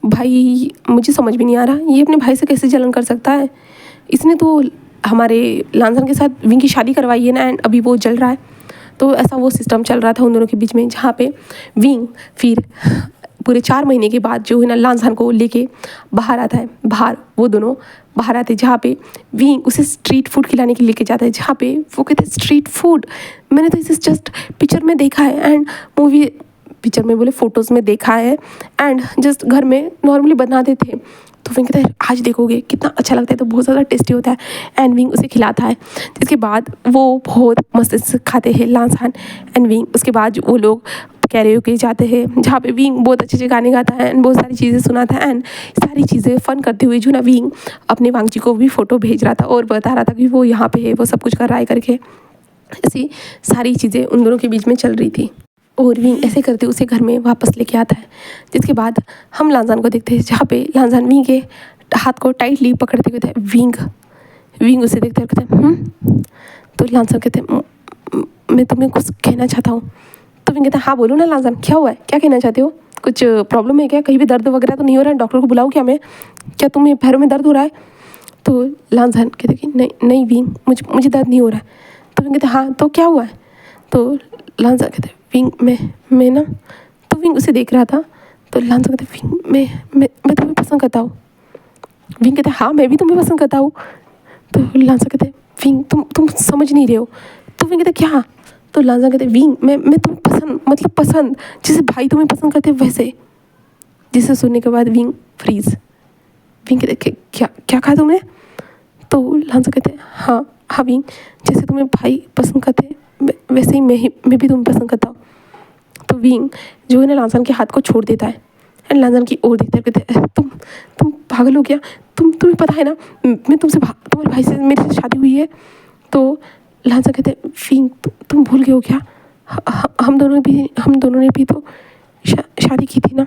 भाई मुझे समझ भी नहीं आ रहा ये अपने भाई से कैसे जलन कर सकता है, इसने तो हमारे लांसन के साथ विंग की शादी करवाई है ना एंड अभी वो जल रहा है। तो ऐसा वो सिस्टम चल रहा था उन दोनों के बीच में, जहाँ पे विंग फिर पूरे 4 महीने के बाद जो है ना लांसन को लेके बाहर आता है। वो दोनों बाहर आते हैं, जहाँ पे विंग उसे स्ट्रीट फूड खिलाने के लिए लेके जाता है, जहाँ पे वो कहते हैं स्ट्रीट फूड, मैंने तो इसे जस्ट पिक्चर में देखा है एंड मूवी पिक्चर में बोले फ़ोटोज़ में देखा है एंड जस्ट घर में नॉर्मली बनाते थे। तो विंग कहता है आज देखोगे कितना अच्छा लगता है, तो बहुत ज़्यादा टेस्टी होता है एंड विंग उसे खिलाता है। जिसके बाद वो बहुत मस्त से खाते हैं लांसन एंड विंग। उसके बाद वो लोग कैरियोके जाते हैं, जहाँ पे विंग बहुत अच्छे अच्छे गाने गाता है एंड बहुत सारी चीज़ें सुनाता है एंड सारी चीज़ें फ़न करते हुए जो ना विंग अपने वांग जी को भी फ़ोटो भेज रहा था और बता रहा था कि वो यहाँ पे है, वो सब कुछ कर रहा है करके। ऐसी सारी चीज़ें उन दोनों के बीच में चल रही थी। और विंग ऐसे करते उसे घर में वापस लेके आता है। जिसके बाद हम लांजान को देखते हैं जहाँ पे लांजान विंग के हाथ को टाइटली पकड़ते हुए थे। विंग विंग उसे देखते हैं कहते तो लांजान कहते मैं तुम्हें कुछ कहना चाहता हूँ। तो विंग कहता है हाँ बोलो ना लांजान, क्या हुआ है, क्या कहना चाहते हो, कुछ प्रॉब्लम है क्या, कहीं भी दर्द वगैरह तो नहीं हो रहा है, डॉक्टर को बुलाऊँ क्या मैं, क्या तुम्हें पैरों में दर्द हो रहा है। तो लांजान कहते कि नहीं नहीं विंग, मुझे दर्द नहीं हो रहा है। तो विंग कहते हाँ तो क्या हुआ है। तो लांजान कहते विंग मैं ना, तो विंग उसे देख रहा था। तो लांजान कहते विंग मैं तुम्हें पसंद करता हूँ। विंग कहते हाँ मैं भी तुम्हें पसंद करता हूँ। तो लांजान कहते विंग तुम समझ नहीं रहे हो। तो विंग कहते क्या। तो लांजान कहते विंग मैं तुम्हें पसंद, मतलब पसंद जैसे भाई तुम्हें पसंद करते वैसे। जिसे सुनने के बाद विंग फ्रीज। विंग कहते क्या क्या कहा तुमने। तो लांजान कहते हाँ हाँ विंग, जैसे तुम्हें भाई पसंद करते वैसे ही मैं भी तुम्हें पसंद करता हूँ। तो विंग जो है ना लांजान के हाथ को छोड़ देता है एंड लांजान की ओर देखता है। कहते तुम पागल हो गया, तुम्हें पता है ना मैं तुम्हारे भाई से मेरी शादी हुई है। तो लांजान कहते विंग तुम भूल गए हो क्या, हम दोनों ने भी तो शादी की थी ना।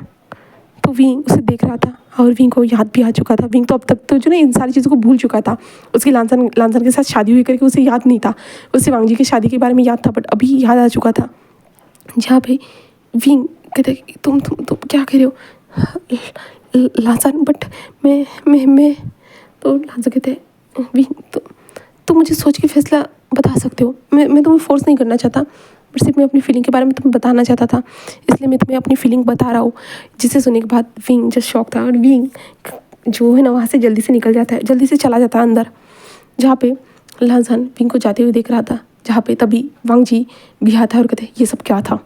तो विंग उसे देख रहा था और विंग को याद भी आ चुका था। विंग तो अब तक तो जो ना इन सारी चीज़ों को भूल चुका था। उसकी लांजान के साथ शादी हुई करके उसे याद नहीं था, उसे वांगजी की शादी के बारे में याद था बट अभी याद आ चुका था। जहाँ पे विंग कहते तुम क्या कह रहे हो लांजान, बट मैं तो लांजान कहते विंग तुम मुझे सोच के फैसला बता सकते हो, मैं तुम्हें फोर्स नहीं करना चाहता बट सिर्फ मैं अपनी फीलिंग के बारे में तुम्हें बताना चाहता था, इसलिए मैं तुम्हें अपनी फीलिंग बता रहा हूँ। जिसे सुनने के बाद विंग जस्ट शॉक था और विंग जो है ना वहाँ से जल्दी से निकल जाता है, जल्दी से चला जाता है अंदर। जहाँ पे लांजान विंग को जाते हुए देख रहा था। जहाँ पे तभी वांगजी भी आता है और कहते ये सब क्या था।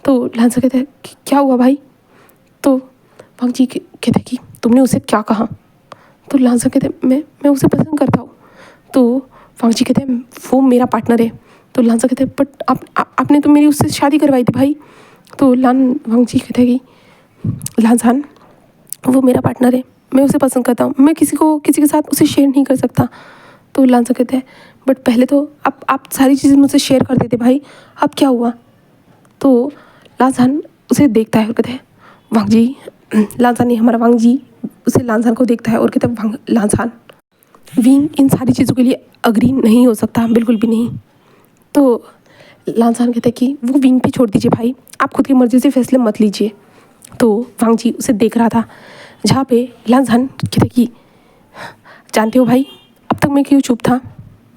तो लांजान कहते हैं क्या हुआ भाई। तो वांगजी कहते कि तुमने उसे क्या कहा। तो लांजान कहते मैं उसे पसंद करता हूँ। तो वांगजी कहते हैं वो मेरा पार्टनर है। तो लांजान कहते हैं बट आपने तो मेरी उससे शादी करवाई थी भाई। तो वांगजी कहते हैं कि लांजान वो मेरा पार्टनर है, मैं उसे पसंद करता हूँ, मैं किसी के साथ उसे शेयर नहीं कर सकता। तो लांजान कहते हैं बट पहले तो आप सारी चीज़ें मुझसे शेयर करते थे भाई, अब क्या हुआ। तो लांजान उसे देखता है और कहते हैं वांगजी, लांजान नहीं हमारा वांगजी उसे लांजान को देखता है और कहता है लांजान विंग इन सारी चीज़ों के लिए अग्री नहीं हो सकता, बिल्कुल भी नहीं। तो लांजान कहते हैं कि वो विंग पे छोड़ दीजिए भाई, आप खुद की मर्ज़ी से फैसले मत लीजिए। तो वांगजी उसे देख रहा था। जहाँ पे लांजान कहते कि जानते हो भाई अब तक मैं क्यों चुप था,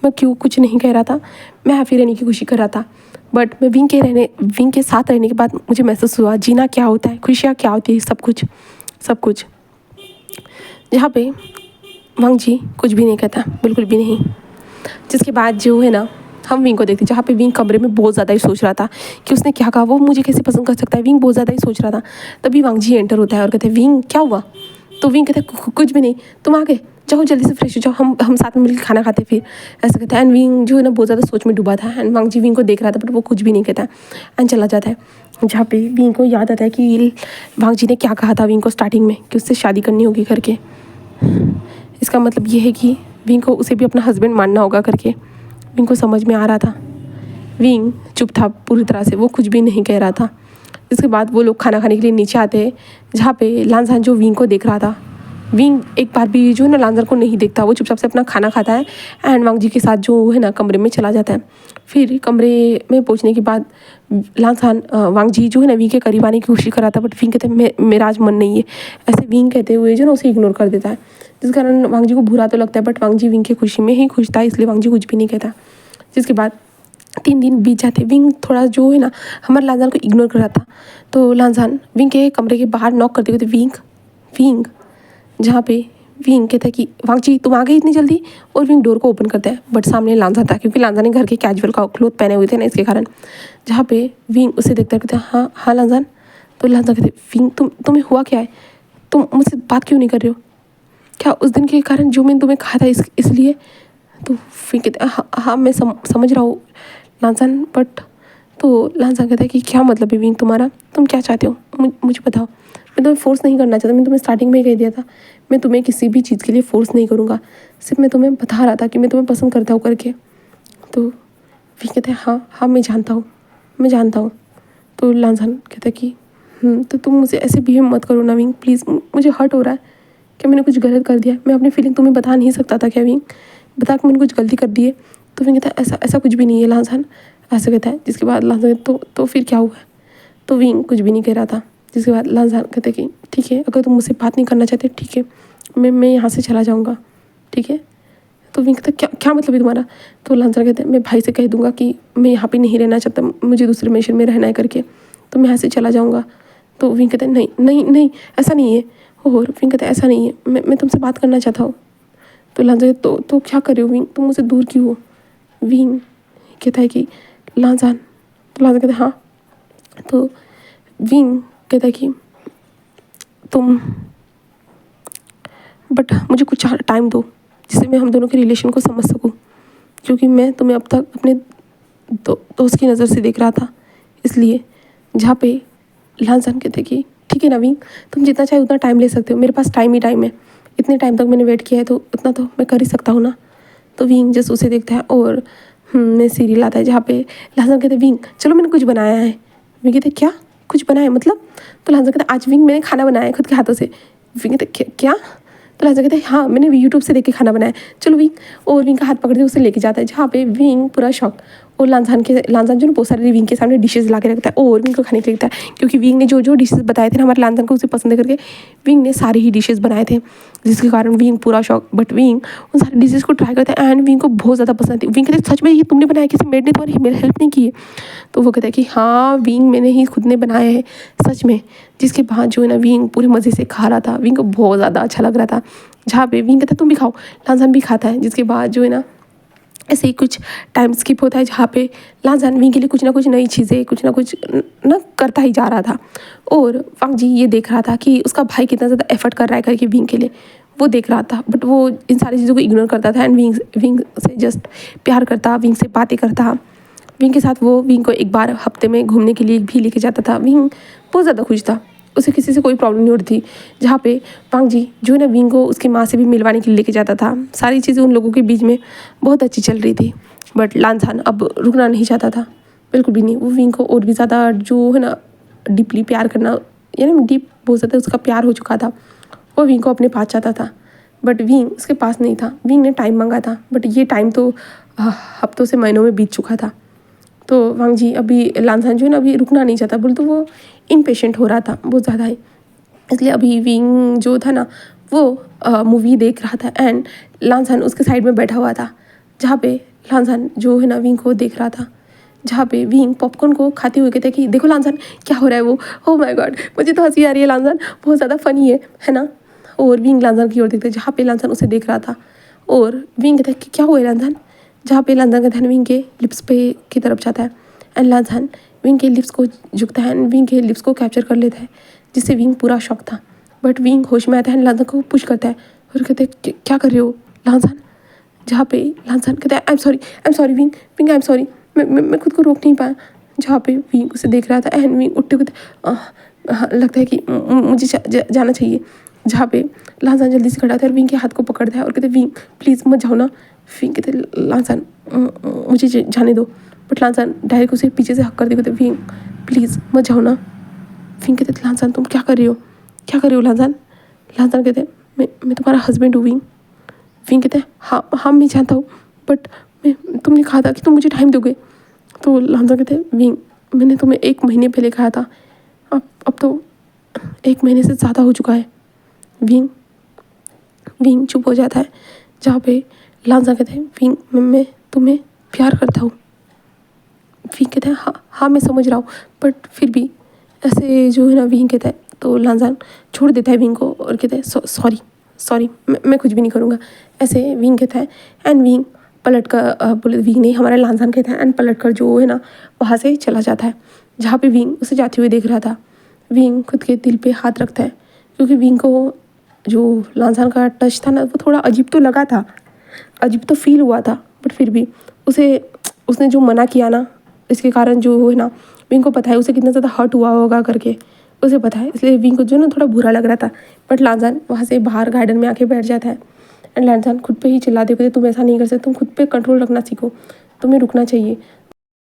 मैं क्यों कुछ नहीं कह रहा था, मैं हैप्पी रहने की कोशिश कर रहा था बट मैं विंग के साथ रहने के बाद मुझे महसूस हुआ जीना क्या होता है, खुशियाँ क्या होती है, सब कुछ। जहाँ पे वांगजी कुछ भी नहीं कहता, बिल्कुल भी नहीं। जिसके बाद जो है ना हम विंग को देखते जहाँ पे विंग कमरे में बहुत ज़्यादा ही सोच रहा था कि उसने क्या कहा, वो मुझे कैसे पसंद कर सकता है, विंग बहुत ज़्यादा ही सोच रहा था। तभी वांगजी एंटर होता है और कहते हैं विंग क्या हुआ। तो विंग कहते हैं कुछ भी नहीं, तुम आ गए, जाओ जल्दी से फ्रेश हो जाओ, हम साथ में मिलकर खाना खाते फिर, ऐसा कहता है। एंड विंग जो है ना बहुत ज़्यादा सोच में डूबा था एंड वांगजी विंग को देख रहा था बट वो कुछ भी नहीं कहता एंड चला जाता है। जहाँ पे विंग को याद आता है कि वांगजी ने क्या कहा था विंग को स्टार्टिंग में कि उससे शादी करनी होगी करके। इसका मतलब ये है कि विंग को उसे भी अपना हस्बैंड मानना होगा करके विंग को समझ में आ रहा था। विंग चुप था पूरी तरह से, वो कुछ भी नहीं कह रहा था। इसके बाद वो लोग खाना खाने के लिए नीचे आते हैं जहाँ पे लांजान जो विंग को देख रहा था, विंग एक बार भी जो है ना लांजान को नहीं देखता, वो चुपचाप से अपना खाना खाता है एंड वांगजी के साथ जो है ना कमरे में चला जाता है। फिर कमरे में पहुंचने के बाद लांजान वांगजी जो है ना विंग के करीब आने की कोशिश कर रहा था बट विंग कहते हैं मेरा आज मन नहीं है, ऐसे विंग कहते हुए जो ना उसे इग्नोर कर देता है। जिस कारण वांगजी को बुरा तो लगता है बट वांगजी विंग की खुशी में ही खुश था, इसलिए वांगजी कुछ भी नहीं कहता। जिसके बाद 3 दिन बीत जाते, विंग थोड़ा जो है ना हमारे लांजान को इग्नोर कर रहा था। तो लांजान विंग के कमरे के बाहर नॉक करते हुए विंग जहाँ पे विंग कहता है कि वांगजी तुम आ गई इतनी जल्दी, और विंग डोर को ओपन करता है बट सामने लांजान था क्योंकि लांजान ने घर के कैजुअल का क्लोथ पहने हुए थे ना, इसके कारण। जहाँ पे विंग उसे देखता है, कहता है हाँ लांजान। तो लांजान कहते विंग तुम्हें हुआ क्या है, तुम मुझसे बात क्यों नहीं कर रहे हो, क्या उस दिन के कारण जो मैंने तुम्हें कहा था इसलिए। तो विंग कहते हाँ मैं समझ रहा हूँ लांजान बट। तो लांजान कहता है कि क्या मतलब है विंग तुम्हारा, तुम क्या चाहते हो मुझे बताओ, मैं तुम्हें फोर्स नहीं करना चाहता, मैं तुम्हें स्टार्टिंग में ही कह दिया था मैं तुम्हें किसी भी चीज़ के लिए फोर्स नहीं करूँगा, सिर्फ मैं तुम्हें बता रहा था कि मैं तुम्हें पसंद करता हूँ करके। तो विंग कहता है हाँ मैं जानता हूँ तो लांजान कहता है कि तो तुम मुझे ऐसे बिहेव मत करो ना विंग, प्लीज़, मुझे हर्ट हो रहा है। क्या मैंने कुछ गलत कर दिया? मैं अपनी फीलिंग तुम्हें बता नहीं सकता था क्या विंग? बता कि मैंने कुछ गलती कर दी है? तो विंग कहता है ऐसा ऐसा कुछ भी नहीं है लांजान, ऐसा कहता है। जिसके बाद लांजान तो फिर क्या हुआ? तो विंग कुछ भी नहीं कह रहा था। जिसके बाद लांजान कहते कि ठीक है, अगर तुम मुझसे बात नहीं करना चाहते ठीक है, मैं यहाँ से चला जाऊँगा, ठीक है। तो विंग कहता क्या क्या मतलब है तुम्हारा? तो लांजान कहते हैं मैं भाई से कह दूँगा कि मैं यहाँ पे नहीं रहना चाहता, मुझे दूसरे मिशन में रहना है करके, तो मैं यहाँ से चला जाऊँगा। तो विंग कहते हैं नहीं नहीं नहीं, ऐसा नहीं है। और विंग कहता है ऐसा नहीं है, मैं तुमसे बात करना चाहता हूँ। तो लांजान तो क्या कर रहे हो विंग, तुम मुझसे दूर क्यों हो? विंग कहता है कि लांजान, तो लांजान कहता है हाँ। तो विंग कहता है कि तुम, बट मुझे कुछ टाइम दो जिससे मैं हम दोनों के रिलेशन को समझ सकूं, क्योंकि मैं तुम्हें अब तक अपने दोस्त की नज़र से देख रहा था, इसलिए। जहाँ पे लांजान कहते कि ठीक है नवीन, तुम जितना चाहे उतना टाइम ले सकते हो, मेरे पास टाइम ही टाइम है, इतने टाइम तक मैंने वेट किया है तो उतना तो मैं कर ही सकता हूँ ना। तो विंग जस्ट उसे देखता है और मैं सीरियल आता है जहाँ पे लांजान कहते विंग चलो मैंने कुछ बनाया है। विंग कहते क्या कुछ बनाया है मतलब? तो लांजान कहता आज विंग मैंने खाना बनाया है खुद के हाथों से। विंग कहते क्या? तो लांजान कहते हाँ मैंने यूट्यूब से देख के खाना बनाया, चलो विंग। और विंग का हाथ पकड़ के उसे लेके जाता है जहाँ पे विंग पूरा शॉक। और लांजान जो ना बहुत सारे विंग के सामने डिशेज ला के रखता है और विंग को खाने के लिए देता है, क्योंकि विंग ने जो जो डिशेज बताए थे ना हमारे लांजान को उसे पसंद करके विंग ने सारे ही डिशेज बनाए थे, जिसके कारण विंग पूरा शॉक। बट विंग उन सारे डिशेज को ट्राई करता है एंड विंग को बहुत ज़्यादा पसंद आती है। विंग कहते सच में ये तुमने बनाया, किसी मेड ने तुम्हारी मेरी हेल्प नहीं की है? तो वो कहता है कि हाँ विंग मैंने ही खुद ने बनाया है सच में। जिसके बाद जो है ना विंग पूरे मज़े से खा रहा था, विंग को बहुत ज़्यादा अच्छा लग रहा था। जहाँ पे विंग कहता तुम भी खाओ, लांजान भी खाता है। जिसके बाद जो है ना ऐसे ही कुछ टाइम स्किप होता है जहाँ पे लांजान विंग के लिए कुछ ना कुछ नई चीज़ें कुछ ना कुछ ना करता ही जा रहा था। और वांग जी ये देख रहा था कि उसका भाई कितना ज़्यादा एफर्ट कर रहा है करके विंग के लिए, वो देख रहा था। बट वो इन सारी चीज़ों को इग्नोर करता था एंड विंग से जस्ट प्यार करता, विंग से बातें करता। विंग के साथ वो विंग को एक बार हफ्ते में घूमने के लिए भी लेके जाता था। विंग बहुत ज़्यादा खुश था, उसे किसी से कोई प्रॉब्लम नहीं होती थी। जहाँ पे वांग जी जो है ना विंग को उसकी माँ से भी मिलवाने के लिए लेके जाता था। सारी चीज़ें उन लोगों के बीच में बहुत अच्छी चल रही थी। बट लांजान अब रुकना नहीं चाहता था, बिल्कुल भी नहीं। वो विंग को और भी ज़्यादा जो है ना डीपली प्यार करना, यानी डीप बहुत ज़्यादा उसका प्यार हो चुका था। वो विंग को अपने पास चाहता था, बट विंग उसके पास नहीं था। विंग ने टाइम मांगा था, बट ये टाइम तो हफ्तों से महीनों में बीत चुका था। तो वांग जी अभी लांजान जो है ना अभी रुकना नहीं चाहता, बोल तो वो इम्पेशेंट हो रहा था बहुत ज़्यादा ही। इसलिए अभी विंग जो था ना वो मूवी देख रहा था एंड लांजान उसके साइड में बैठा हुआ था। जहाँ पे लांजान जो है ना विंग को देख रहा था, जहाँ पे विंग पॉपकॉर्न को खाते हुए कहते कि देखो लांजान क्या हो रहा है वो, ओ माय गॉड मुझे तो हंसी आ रही है, लांजान बहुत ज़्यादा फनी है ना। और विंग लांजान की ओर देखते जहाँ पे लांजान उसे देख रहा था। और विंग कहता है कि क्या हुआ है लांजान? जहाँ पे लांजान का ध्यान विंग के लिप्स पे की तरफ जाता है एंड लांजान विंग के लिप्स को झुकता है एंड विंग के लिप्स को कैप्चर कर लेता है, जिससे विंग पूरा शॉक था। बट विंग होश में आता है, लांजान को पुश करता है और कहते हैं क्या कर रहे हो लांजान? जहाँ पे लांजान कहता है I am sorry wing, wing I am sorry, मैं खुद को रोक नहीं पाया। जहाँ पे विंग उसे देख रहा था एंड विंग उठते कहते लगता है कि मुझे जाना चाहिए। जहाँ पे लांजान जल्दी से खड़ा था और विंग के हाथ को पकड़ता है और कहते विंग प्लीज़ मत जाओ ना। विंग कहते लांजान मुझे जाने दो। बट लांजान डायरेक्ट उसे पीछे से हक कर दे, कहते विंग प्लीज़ मत जाओ ना। विंग कहते लांजान तुम क्या कर रहे हो, क्या कर रहे हो लांजान? लांजान कहते मैं तुम्हारा हस्बैंड हूँ विंग। विंग कहते हैं हाँ मैं जानता हूँ, बट तुमने कहा था कि तुम मुझे टाइम दोगे। तो लांजान कहते हैं विंग मैंने तुम्हें 1 महीने पहले कहा था, अब तो 1 महीने से ज़्यादा हो चुका है। विंग चुप हो जाता है। जहाँ पे लांजान कहते हैं विंग मैं तुम्हें प्यार करता हूँ। विंग कहते हैं हाँ मैं समझ रहा हूँ, बट फिर भी ऐसे जो है ना विंग कहता है। तो लांजान छोड़ देता है विंग को और कहता है सॉरी मैं कुछ भी नहीं करूँगा, ऐसे विंग कहता है। एंड विंग पलट कर बोले विंग नहीं हमारा लांजान कहता है एंड पलट कर जो है ना वहाँ से चला जाता है। जहाँ पे विंग उसे जाते हुए देख रहा था। विंग खुद के दिल पे हाथ रखता है, क्योंकि विंग को जो लांजान का टच था ना वो थोड़ा अजीब तो लगा था, अजीब तो फील हुआ था। बट फिर भी उसने जो मना किया ना, इसके कारण जो है ना विंग को पता है उसे कितना ज़्यादा हर्ट हुआ होगा करके उसे पता है। इसलिए विंग को जो ना थोड़ा बुरा लग रहा था। बट लांजान वहाँ से बाहर गार्डन में आके बैठ जाता है एंड लांजान खुद पे ही चिल्लाते कहते तुम ऐसा नहीं कर सकते, तुम खुद पे कंट्रोल रखना सीखो, तुम्हें रुकना चाहिए,